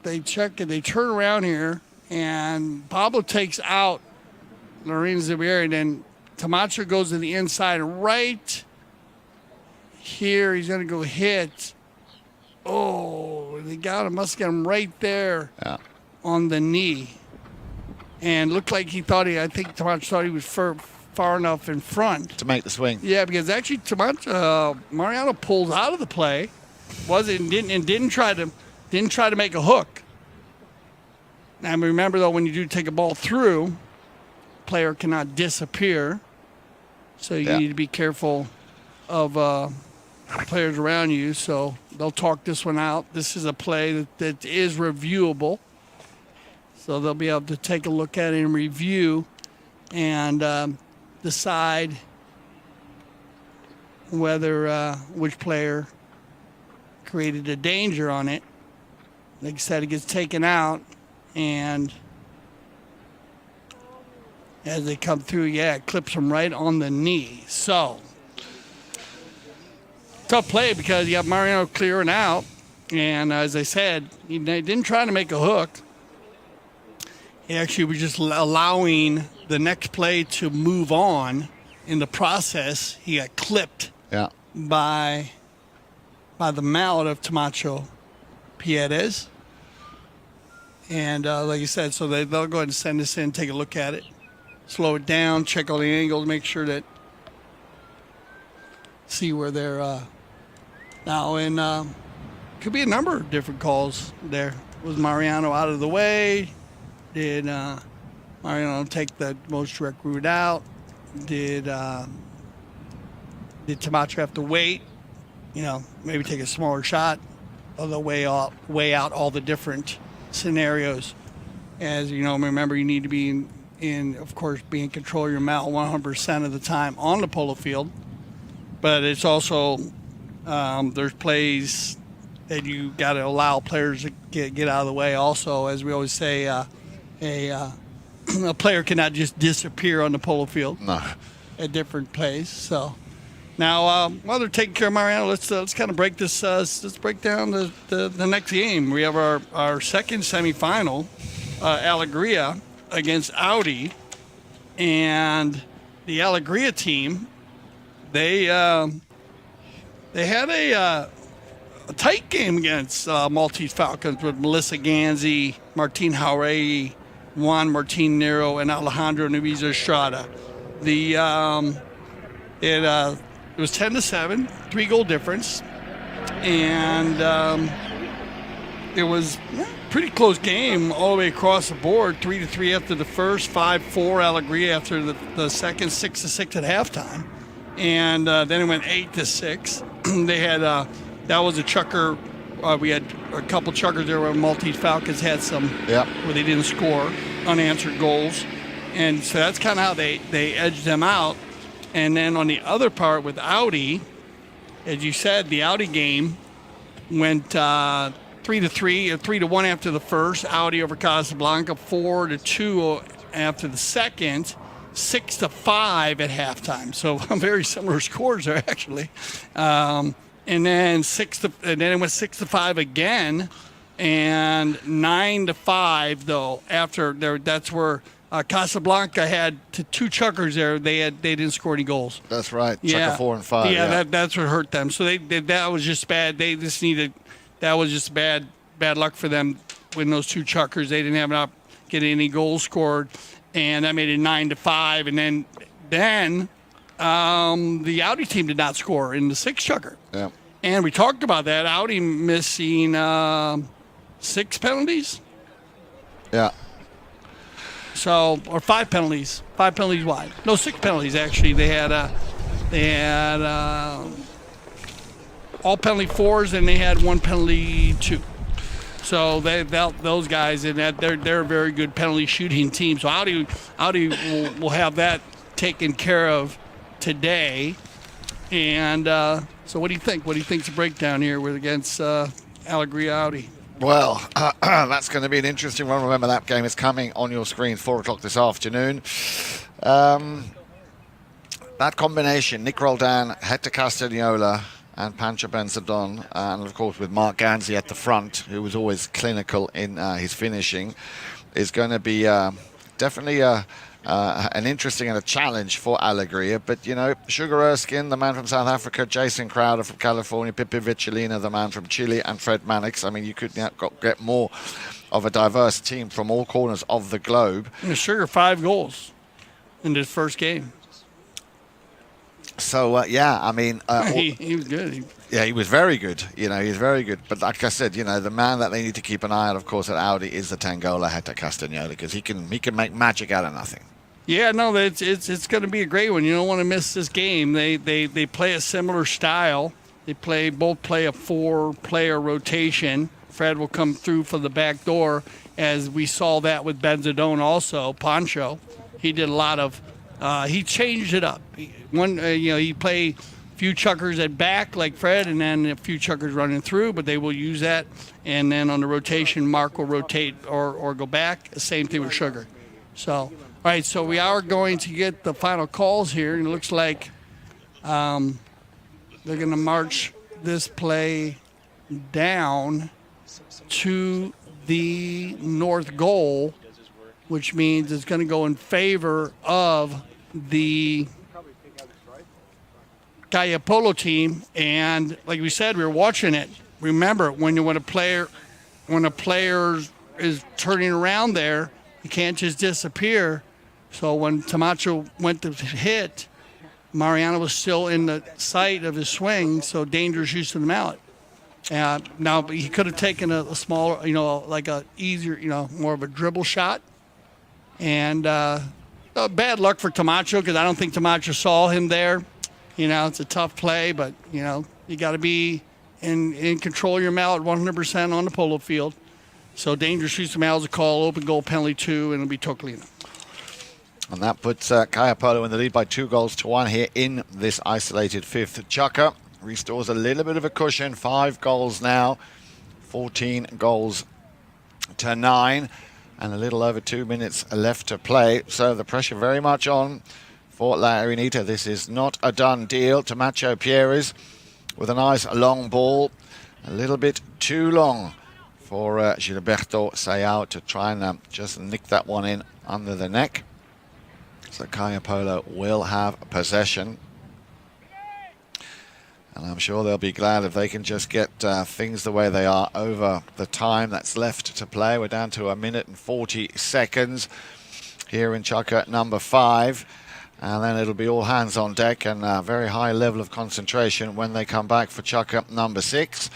Speaker 1: they check it. They turn around here, and Pablo takes out Lorenzo Biari, and then Tamacho goes to the inside, right here. He's going to go hit. Oh, they got him. Must get him right there on the knee. And looked like I think Tamacho thought he was far enough in front
Speaker 2: to make the swing.
Speaker 1: Yeah, because actually Mariano pulled out of the play, didn't try to make a hook. Now remember though, when you do take a ball through, player cannot disappear, so you need to be careful of players around you. So they'll talk this one out. This is a play that is reviewable, so they'll be able to take a look at it and review and decide whether which player created a danger on it. Like I said, it gets taken out, and as they come through, it clips them right on the knee. So, tough play because you have Mariano clearing out, and as I said, he didn't try to make a hook. He actually was just allowing the next play to move on. In the process, he got clipped by the mallet of Tamacho Piedes. And like you said, so they'll go ahead and send this in, take a look at it, slow it down, check all the angles, make sure that, see where they're now. And could be a number of different calls there. Was Mariano out of the way? Did Mariano take the most direct route out? Did Tamacho have to wait? Maybe take a smaller shot. They'll weigh out all the different scenarios. As you know, remember, you need to be of course, be in control of your mount 100% of the time on the polo field. But it's also there's plays that you got to allow players to get out of the way. Also, as we always say, a player cannot just disappear on the polo field.
Speaker 2: No.
Speaker 1: At different plays. So now, while they're taking care of Mariano, let's kind of break this. Let's break down the next game. We have our second semifinal, Alegria against Audi, and the Alegria team. They had a tight game against Maltese Falcons with Melissa Ganzi, Martin Jauregui, Juan Martin Nero, and Alejandro Naviza Estrada. It was 10-7, 3-goal difference, and it was a pretty close game all the way across the board. 3-3 after the first, 5-4 Alegria after the second, 6-6 at halftime, and then it went 8-6. They had that was a Chukker. We had a couple Chukkers there where Maltese Falcons had some where they didn't score, unanswered goals. And so that's kind of how they edged them out. And then on the other part with Audi, as you said, the Audi game went 3-3 or 3-1 after the first. Audi over Casablanca, 4-2 after the second, 6-5 at halftime. So very similar scores there actually. And then and then it went 6-5 again, and 9-5 though after there. That's where Casablanca had two Chukkers there. They didn't score any goals.
Speaker 2: That's right.
Speaker 1: Yeah.
Speaker 2: Chukker 4 and 5.
Speaker 1: Yeah, that's what hurt them. So that was just bad. They just needed. That was just bad luck for them when those two Chukkers. They didn't have get any goals scored, and that made it 9-5. And then. The Audi team did not score in the sixth Chukker.
Speaker 2: Yeah.
Speaker 1: And we talked about that. Audi missing 6 penalties.
Speaker 2: Yeah.
Speaker 1: So, or 5 penalties. 5 penalties wide. No, 6 penalties actually. They had all penalty 4s, and they had 1 penalty 2. So those guys, and they're a very good penalty shooting team. So Audi will have that taken care of today. And so what do you think? What do you think's the breakdown here against Alegria Audi?
Speaker 2: Well, that's going to be an interesting one. Remember, that game is coming on your screen 4 o'clock this afternoon. That combination, Nick Roldan, Hector Castagnola, and Pancho Benzadon, and of course with Mark Ganzi at the front, who was always clinical in his finishing, is going to be definitely an interesting and a challenge for Alegria. But, you know, Sugar Erskine, the man from South Africa, Jason Crowder from California, Pipi Vichelina, the man from Chile, and Fred Mannix. I mean, you could get more of a diverse team from all corners of the globe.
Speaker 1: And Sugar 5 goals in his first game.
Speaker 2: So, yeah, I mean...
Speaker 1: he was good.
Speaker 2: Yeah, he was very good. You know, he's very good. But like I said, you know, the man that they need to keep an eye on, of course, at Audi is the Tangola Hector Castagnola, because he can make magic out of nothing.
Speaker 1: Yeah, no, it's going to be a great one. You don't want to miss this game. They play a similar style. They both play a 4-player rotation. Fred will come through for the back door, as we saw that with Benzadone also. Pancho, he did a lot of. He changed it up. He play a few chuckers at back like Fred, and then a few chuckers running through, but they will use that. And then on the rotation, Mark will rotate or go back. Same thing with Sugar. So, all right, so we are going to get the final calls here, and it looks like they're going to march this play down to the north goal, which means it's going to go in favor of the Kaia Polo team. And like we said, we were watching it. Remember, when a player is turning around there, you can't just disappear. So when Tamacho went to hit, Mariano was still in the sight of his swing, so dangerous use of the mallet. Now he could have taken a smaller, like a easier, more of a dribble shot. And bad luck for Tamacho, because I don't think Tamacho saw him there. It's a tough play, but, you got to be in control of your mallet 100% on the polo field. So dangerous use of mallet is a call, open goal, penalty 2, and it'll be Tocolino.
Speaker 2: And that puts Kaia Polo in the lead by 2-1 here in this isolated fifth. Chukker restores a little bit of a cushion, 5 goals now, 14 goals to 9. And a little over 2 minutes left to play. So the pressure very much on for La Irenita. This is not a done deal. Tamacho Pierres with a nice long ball. A little bit too long for Gilberto Sayao to try and just nick that one in under the neck. So Kaia Polo will have possession. And I'm sure they'll be glad if they can just get things the way they are over the time that's left to play. We're down to 1 minute and 40 seconds here in Chukker number 5. And then it'll be all hands on deck and a very high level of concentration when they come back for Chukker number 6.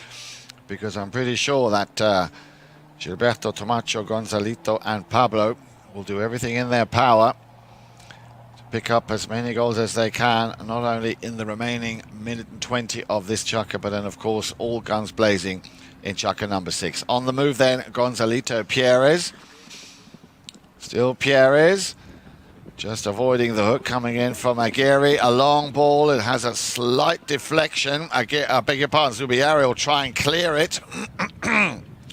Speaker 2: Because I'm pretty sure that Gilberto, Tamacho, Gonzalito and Pablo will do everything in their power pick up as many goals as they can, not only in the remaining minute and 20 of this Chukker, but then, of course, all guns blazing in Chukker number 6. On the move then, Gonzalito Pierres. Still Pierres. Just avoiding the hook coming in from Aguirre. A long ball. It has a slight deflection. I beg your pardon, Zubiari will try and clear it.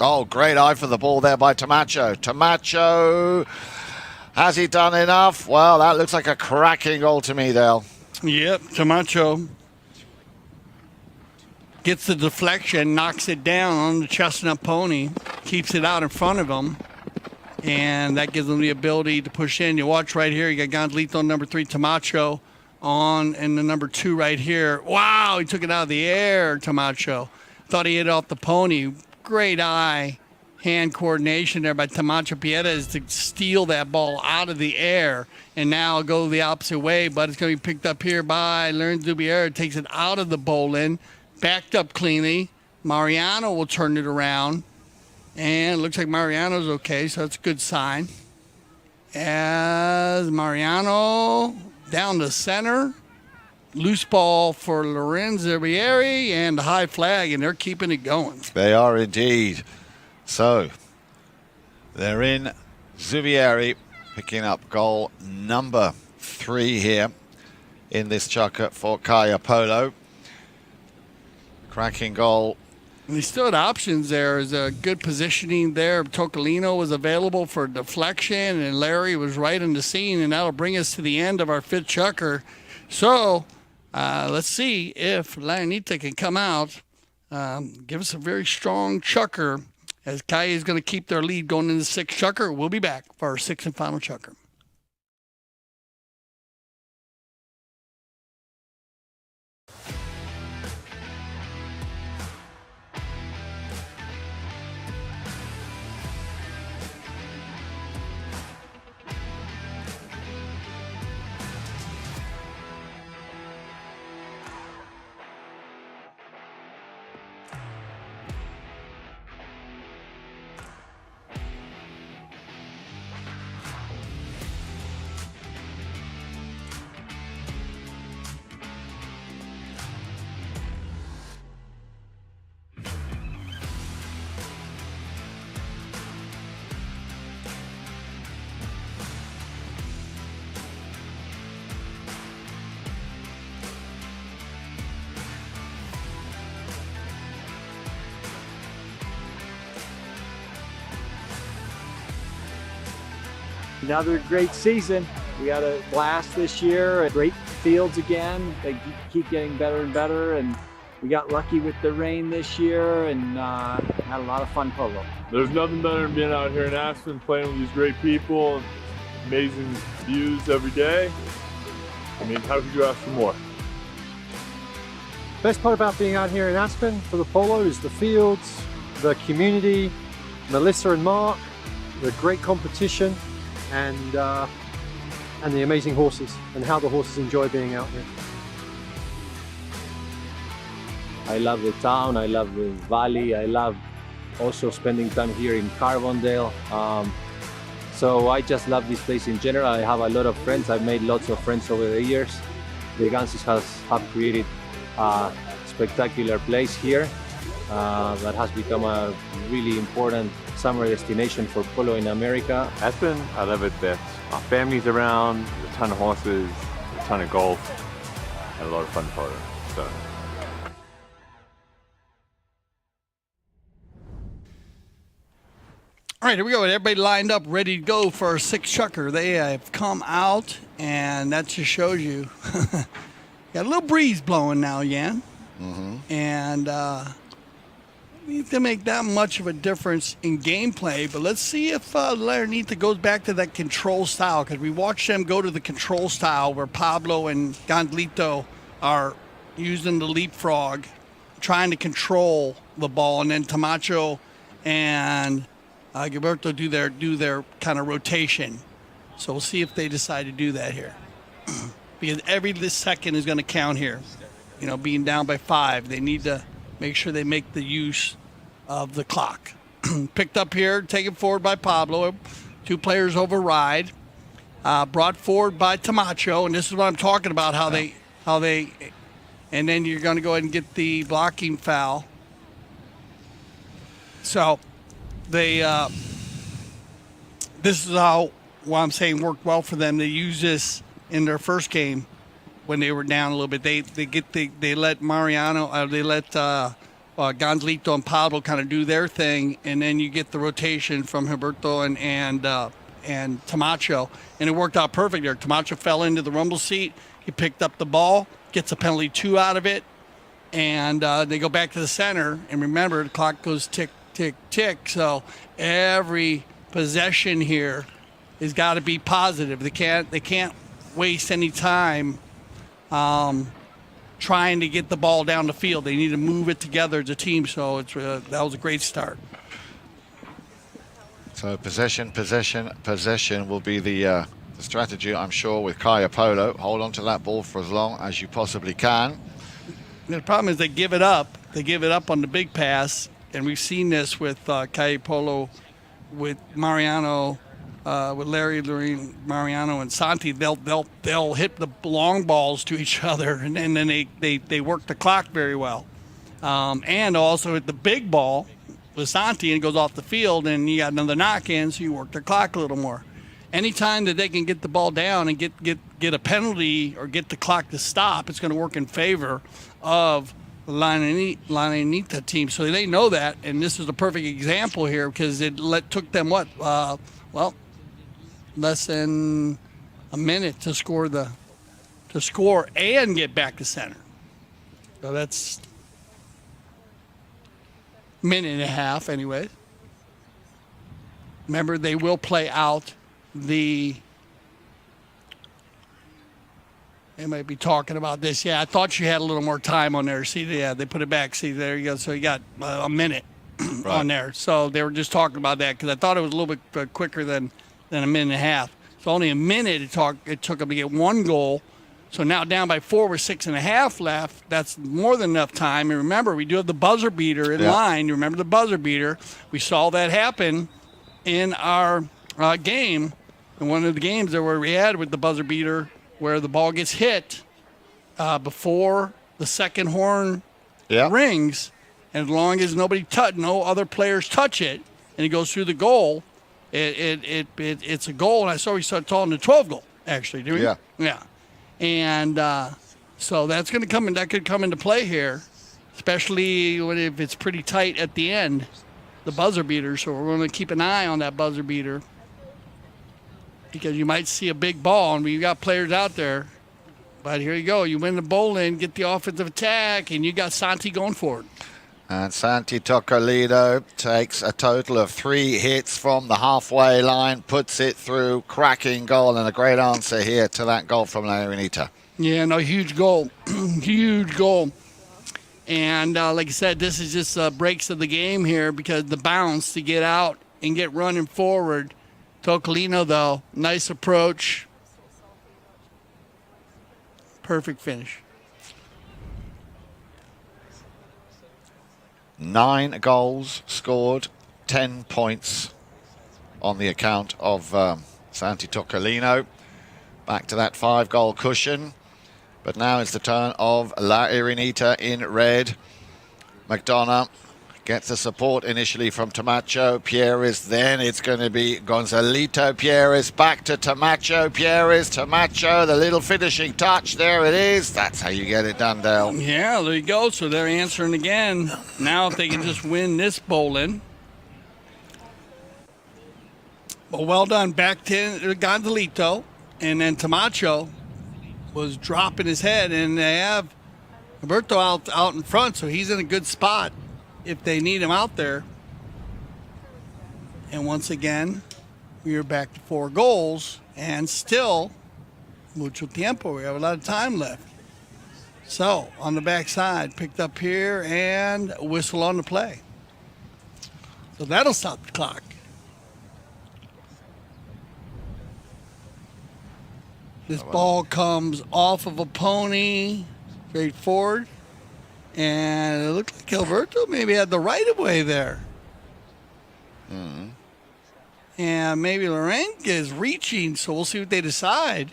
Speaker 2: Oh, great eye for the ball there by Tamacho. Tamacho... has he done enough? Well, that looks like a cracking goal to me, Dale.
Speaker 1: Yep, Tamacho gets the deflection, knocks it down on the chestnut pony, keeps it out in front of him, and that gives them the ability to push in. You watch right here, you got Gonzalito number 3, Tamacho on, and the number 2 right here. Wow, he took it out of the air, Tamacho. Thought he hit off the pony. Great eye. Hand coordination there by Tamacho Pierres to steal that ball out of the air, and now go the opposite way, but it's going to be picked up here by Lorenzo Zubiera. Takes it out of the bowling, backed up cleanly. Mariano will turn it around, and it looks like Mariano's okay, so that's a good sign. As Mariano down the center, loose ball for Lorenzo Zubiera, and the high flag, and they're keeping it going.
Speaker 2: They are indeed. So, they're in. Zubieri picking up goal number 3 here in this Chukker for Kaia Polo. Cracking goal.
Speaker 1: And he still had options there. There's a good positioning there. Tocolino was available for deflection, and Larry was right in the scene, and that'll bring us to the end of our 5th Chukker. So, let's see if Irenita can come out, give us a very strong Chukker, as Kaia is going to keep their lead going into the 6th Chukker. We'll be back for our 6th and final Chukker.
Speaker 14: Another great season. We had a blast this year. Great fields again. They keep getting better and better. And we got lucky with the rain this year and had a lot of fun polo.
Speaker 15: There's nothing better than being out here in Aspen, playing with these great people, amazing views every day. I mean, how could you ask for more?
Speaker 16: Best part about being out here in Aspen for the polo is the fields, the community, Melissa and Mark, the great competition, and the amazing horses, and how the horses enjoy being out here.
Speaker 17: I love the town, I love the valley, I love also spending time here in Carbondale. So I just love this place in general. I have a lot of friends. I've made lots of friends over the years. The Ganses have created a spectacular place here that has become a really important summer destination for polo in America.
Speaker 15: Aspen, I love it that our family's around, there's a ton of horses, a ton of golf, and a lot of fun polo. So.
Speaker 1: All right, here we go. Everybody lined up, ready to go for our 6th Chukker. They have come out, and that just shows you. Got a little breeze blowing now, Jan.
Speaker 2: Mm-hmm.
Speaker 1: And need to make that much of a difference in gameplay. But let's see if Irenita goes back to that control style, because we watched them go to the control style where Pablo and Gonzalito are using the leapfrog, trying to control the ball, and then Camacho and Gilberto do their kind of rotation. So we'll see if they decide to do that here. Because every second is going to count here. You know, being down by 5, they need to make sure they make the use of the clock. Picked up here, taken forward by Pablo. 2 players override. Brought forward by Camacho, and this is what I'm talking about, how they, and then you're going to go ahead and get the blocking foul. So they, this is how, what I'm saying, worked well for them. They used this in their first game when they were down a little bit. They let Mariano, they let Gonzalito and Pablo kind of do their thing, and then you get the rotation from Gilberto and Camacho, and it worked out perfect there. Camacho fell into the rumble seat. He picked up the ball, gets a penalty 2 out of it, and they go back to the center. And remember, the clock goes tick, tick, tick. So every possession here has got to be positive. They can't waste any time trying to get the ball down the field. They need to move it together as a team. So it's that was a great start.
Speaker 2: So possession will be the strategy, I'm sure, with Kaia Polo. Hold on to that ball for as long as you possibly can.
Speaker 1: The problem is they give it up. They give it up on the big pass, and we've seen this with Kaia Polo, with Mariano, with Larry, Mariano, and Santi. They'll hit the long balls to each other, and then they work the clock very well. And also at the big ball with Santi, and it goes off the field, and you got another knock-in, so you work the clock a little more. Anytime that they can get the ball down and get a penalty or get the clock to stop, it's going to work in favor of the Irenita team. So they know that, and this is a perfect example here, because it took them less than a minute to score and get back to center. So that's a minute and a half anyway. Remember, they will play out they might be talking about this. Yeah, I thought you had a little more time on there. See, yeah, they put it back. See, there you go. So you got a minute on there. So they were just talking about that, because I thought it was a little bit quicker than a minute and a half. So only a minute it took them to get 1 goal. So now down by 4 with 6.5 left. That's more than enough time. And remember, we do have the buzzer beater in line. You remember the buzzer beater? We saw that happen in our game. In one of the games that we had with the buzzer beater, where the ball gets hit before the second horn rings, and as long as no other players touch it, and it goes through the goal, it's a goal. And I saw we started calling the 12 goal, actually, didn't we? Yeah. And so that's going to come in. That could come into play here, especially if it's pretty tight at the end, the buzzer beater. So we're going to keep an eye on that buzzer beater. because you might see a big ball, and you got players out there. But here you go. You win the bowl-in, get the offensive attack, and you got Santi going forward.
Speaker 2: And Santi Tocolino takes a total of 3 hits from the halfway line, puts it through, cracking goal, and a great answer here to that goal from Irenita.
Speaker 1: Yeah, no, huge goal. Huge goal. And like I said, this is just breaks of the game here because the bounce to get out and get running forward. Tocolino, though, nice approach. Perfect finish.
Speaker 2: 9 goals scored, 10 points on the account of Santi Tocolino. Back to that 5-goal cushion. But now it's the turn of La Irenita in red. McDonough gets the support initially from Tamacho Pierres. Then it's going to be Gonzalito Pierres. Back to Tamacho Pierres. Tamacho, the little finishing touch. There it is. That's how you get it done, Dale.
Speaker 1: Yeah, there you go. So they're answering again. Now if they can just win this bowl-in. But well done. Back to Gonzalito. And then Tamacho was dropping his head. And they have Roberto out in front, so he's in a good spot if they need him out there. And once again, we are back to 4 goals and still mucho tiempo. We have a lot of time left. So on the backside, picked up here and whistle on the play. So that'll stop the clock. This ball comes off of a pony, straight forward. And it looked like Alberto maybe had the right of way there.
Speaker 2: Mm-hmm.
Speaker 1: And maybe Lorenk is reaching, so we'll see what they decide.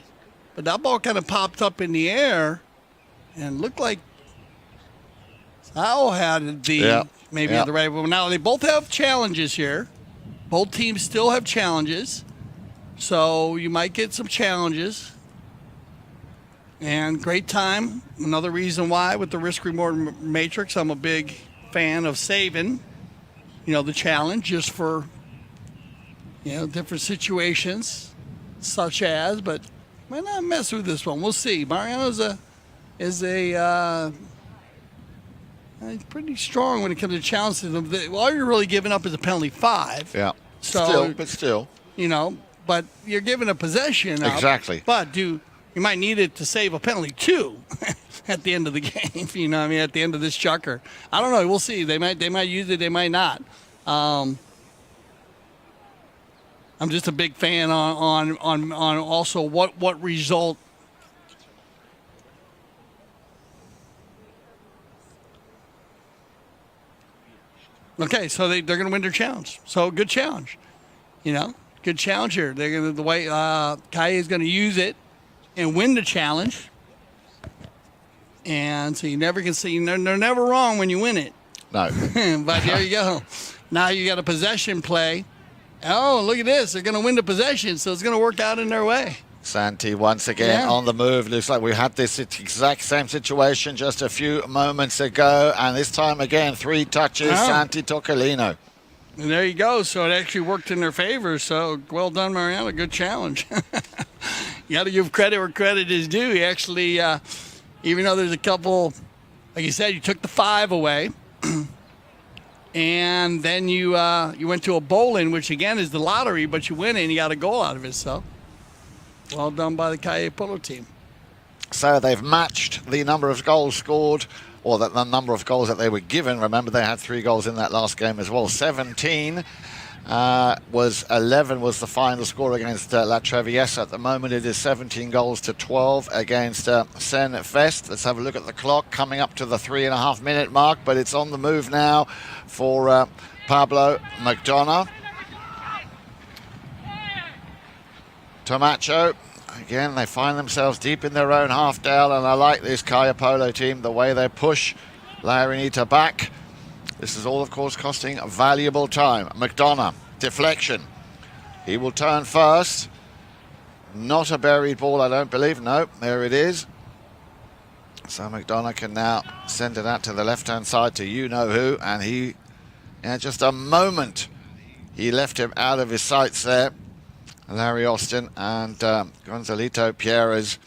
Speaker 1: But that ball kind of popped up in the air and looked like Sao had the had the right of way. Now they both have challenges here. Both teams still have challenges. So you might get some challenges. And great time. Another reason why with the risk-reward matrix, I'm a big fan of saving, the challenge just for, different situations such as, but why not mess with this one? We'll see. Mariano is pretty strong when it comes to challenges. All you're really giving up is a penalty 5.
Speaker 2: Yeah.
Speaker 1: So,
Speaker 2: Still.
Speaker 1: But you're giving a possession up.
Speaker 2: Exactly.
Speaker 1: But you might need it to save a penalty 2 at the end of the game. At the end of this Chukker. I don't know. We'll see. They might use it. They might not. I'm just a big fan on also what result. Okay, so they're going to win their challenge. So good challenge. Good challenge here. They're going to the way Kaia is going to use it and win the challenge. And so you never can see, they're never wrong when you win it.
Speaker 2: No.
Speaker 1: But there you go. Now you got a possession play. Oh, look at this. They're going to win the possession, so it's going to work out in their way.
Speaker 2: Santi once again on the move. Looks like we had this exact same situation just a few moments ago. And this time again, 3 touches, Santi Tocolino.
Speaker 1: And there you go. So it actually worked in their favor. So well done, Mariano. Good challenge. You got to give credit where credit is due. He actually, even though there's a couple, like you said, you took the 5 away. And then you went to a bowl-in, which again is the lottery, but you win it and you got a goal out of it. So well done by the Kaia Polo team.
Speaker 2: So they've matched the number of goals scored, or the number of goals that they were given. Remember, they had 3 goals in that last game as well. 17 was 11 was the final score against La Traviesa. At the moment, it is 17 goals to 12 against Sen Fest. Let's have a look at the clock, coming up to the 3.5-minute mark, but it's on the move now for Pablo McDonough. Tamacho, again, they find themselves deep in their own half, Dale, and I like this Kaia Polo team, the way they push La Irenita back. This is all, of course, costing valuable time. McDonough, deflection. He will turn first. Not a buried ball, I don't believe. No, there it is. So McDonough can now send it out to the left-hand side to you-know-who, and he, just a moment, he left him out of his sights there. Larry Austin and Gonzalito Pierres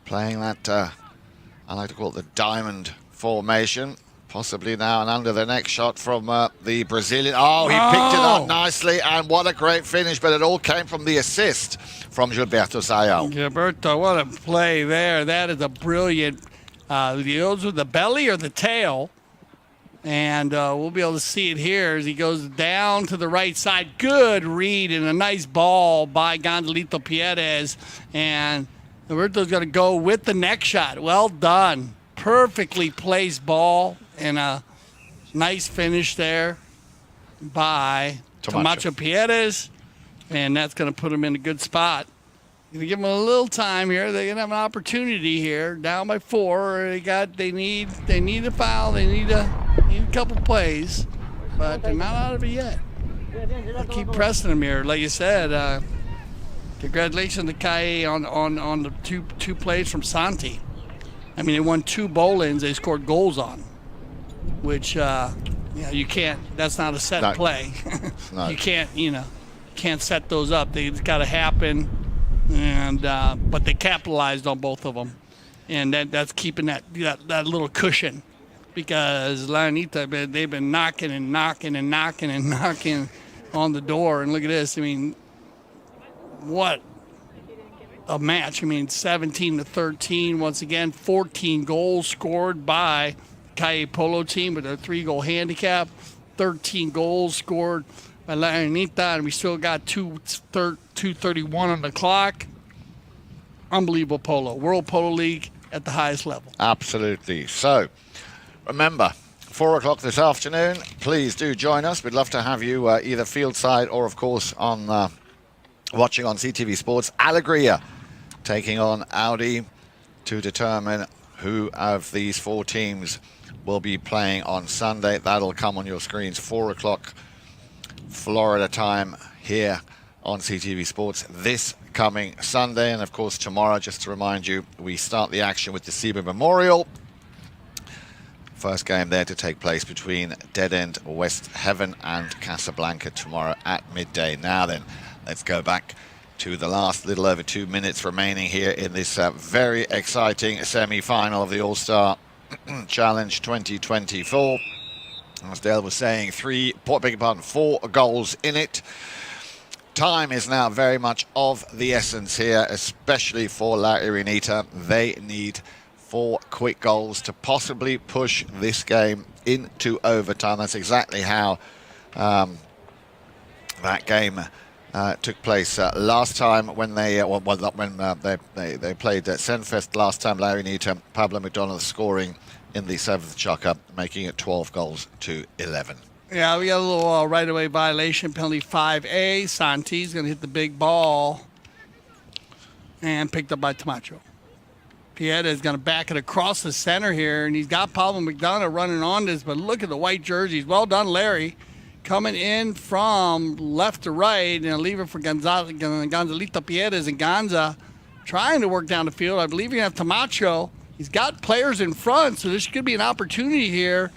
Speaker 2: playing that, I like to call it the diamond formation. Possibly now and under the next shot from the Brazilian. Oh, he picked it up nicely, and what a great finish, but it all came from the assist from Gilberto Sayo.
Speaker 1: Gilberto, what a play there. That is a brilliant, those with the belly or the tail. And we'll be able to see it here as he goes down to the right side. Good read and a nice ball by Gonzalito Pierres. And Gilberto's going to go with the next shot. Well done. Perfectly placed ball and a nice finish there by Camacho Pierres. And that's going to put him in a good spot. Going to give them a little time here. They're going to have an opportunity here. Down by 4. They need a foul. They need a couple plays, but they're not out of it yet. I'll keep pressing them here. Like you said, congratulations to Kaia on the two plays from Santi. I mean, they won 2 bowl-ins they scored goals on, which you can't. That's not a set play.
Speaker 2: No.
Speaker 1: You can't set those up. It's got to happen. And but they capitalized on both of them, and that's keeping that little cushion, because Irenita, they've been knocking and knocking and knocking and knocking on the door. And look at this. I mean, what a match. I mean, 17-13 once again. 14 goals scored by Kaia Polo team with a 3-goal handicap. 13 goals scored by Irenita, and we still got 2:31 on the clock. Unbelievable polo. World Polo League at the highest level.
Speaker 2: Absolutely. So, remember, 4 o'clock this afternoon, please do join us. We'd love to have you either fieldside or, of course, on watching on CTV Sports. Alegria taking on Audi to determine who of these 4 teams will be playing on Sunday. That'll come on your screens, 4 o'clock Florida time here on CTV Sports this coming Sunday. And of course tomorrow, just to remind you, we start the action with the SIBA Memorial. First game there to take place between Dead End West Heaven and Casablanca tomorrow at midday. Now then, let's go back to the last little over 2 minutes remaining here in this very exciting semi-final of the All-Star Challenge 2024. As Dale was saying, 4 goals in it. Time is now very much of the essence here, especially for La Irenita. They need 4 quick goals to possibly push this game into overtime. That's exactly how that game took place last time when they played Senfest last time. La Irenita, Pablo McDonald scoring in the 7th Chukker, making it 12 goals to 11.
Speaker 1: Yeah, we got a little right-away violation, penalty 5A. Santi's going to hit the big ball and picked up by Camacho. Pieta is going to back it across the center here, and he's got Pablo McDonough running on this, but look at the white jerseys. Well done, Larry. Coming in from left to right, and leaving for Gonzalito Pierres and Gonza trying to work down the field. I believe you have Camacho. He's got players in front, so this could be an opportunity here.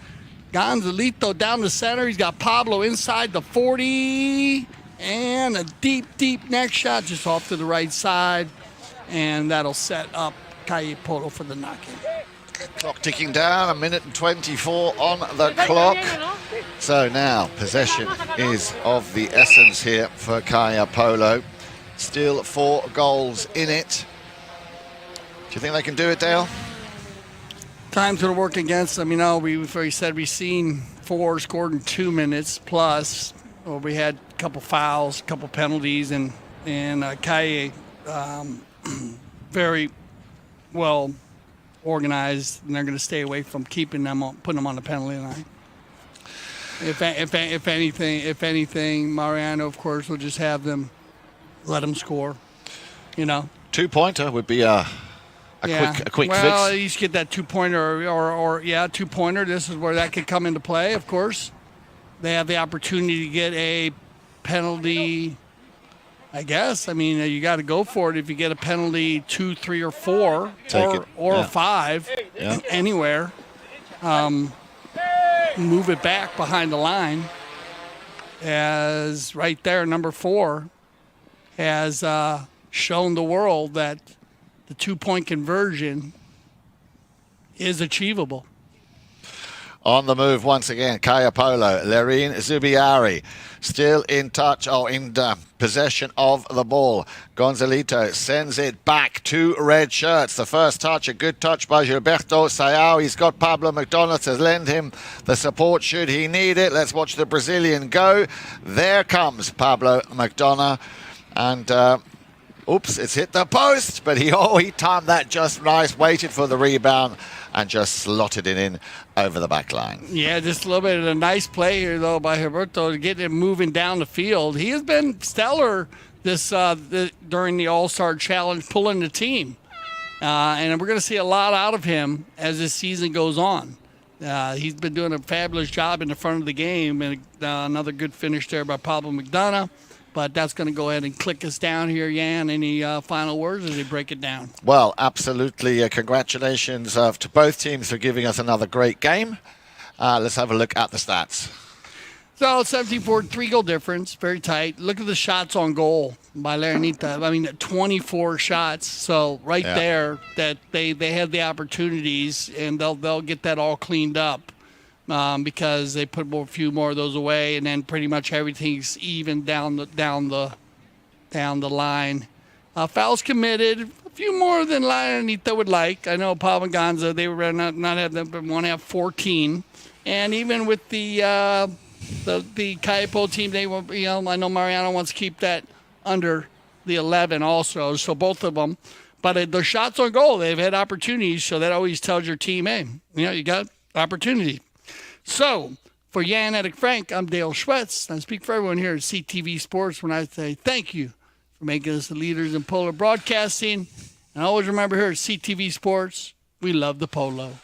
Speaker 1: Gonzalito down the center. He's got Pablo inside the 40. And a deep, deep next shot just off to the right side. And that'll set up Kaia Polo for the knock-in.
Speaker 2: Clock ticking down, 1:24 on the clock. So now possession is of the essence here for Kaia Polo. Still 4 goals in it. Do you think they can do it, Dale?
Speaker 1: Time's going to work against them. You know, we've already said we've seen 4 scored in 2 minutes plus. Well, we had a couple fouls, a couple penalties, and Kaia very well organized, and they're going to stay away from keeping them on, putting them on the penalty line. If anything, Mariano, of course, will just have them let them score. You know,
Speaker 2: 2-pointer would be a quick fix.
Speaker 1: Well, you should get that 2-pointer or 2-pointer. This is where that could come into play, of course. They have the opportunity to get a penalty, I guess. I mean, you got to go for it if you get a penalty 2, 3, or 4, or 5, anywhere. Move it back behind the line as right there, number 4. has shown the world that the 2-point conversion is achievable.
Speaker 2: On the move once again, Kaia Polo, Lerine Zubiari, still in touch or in possession of the ball. Gonzalito sends it back to red shirts. The first touch, a good touch by Gilberto Sayao. He's got Pablo McDonough to lend him the support should he need it. Let's watch the Brazilian go. There comes Pablo McDonough. And oops, it's hit the post, but he timed that just nice, waited for the rebound and just slotted it in over the back line.
Speaker 1: Yeah, just a little bit of a nice play here, though, by Gilberto to get him moving down the field. He has been stellar during the All-Star Challenge, pulling the team. And we're going to see a lot out of him as this season goes on. He's been doing a fabulous job in the front of the game, and another good finish there by Pablo McDonough. But that's going to go ahead and click us down here, Jan. Any final words as they break it down?
Speaker 2: Well, absolutely. Congratulations to both teams for giving us another great game. Let's have a look at the stats.
Speaker 1: So 17-4, 3-goal difference, very tight. Look at the shots on goal by Irenita. I mean, 24 shots. So there, that they have the opportunities, and they'll get that all cleaned up. Because they put a few more of those away, and then pretty much everything's even down the line. Fouls committed, a few more than Irenita would like. I know Pablo Gonza, they would not have them, but want to have 14. And even with the Kaia Polo team, they will. I know Mariano wants to keep that under the 11 also. So both of them, but the shots on goal, they've had opportunities. So that always tells your team, hey, you got opportunity. So, for Jan Erik Frank, I'm Dale Schwetz. I speak for everyone here at CTV Sports when I say thank you for making us the leaders in polo broadcasting. And always remember here at CTV Sports, we love the polo.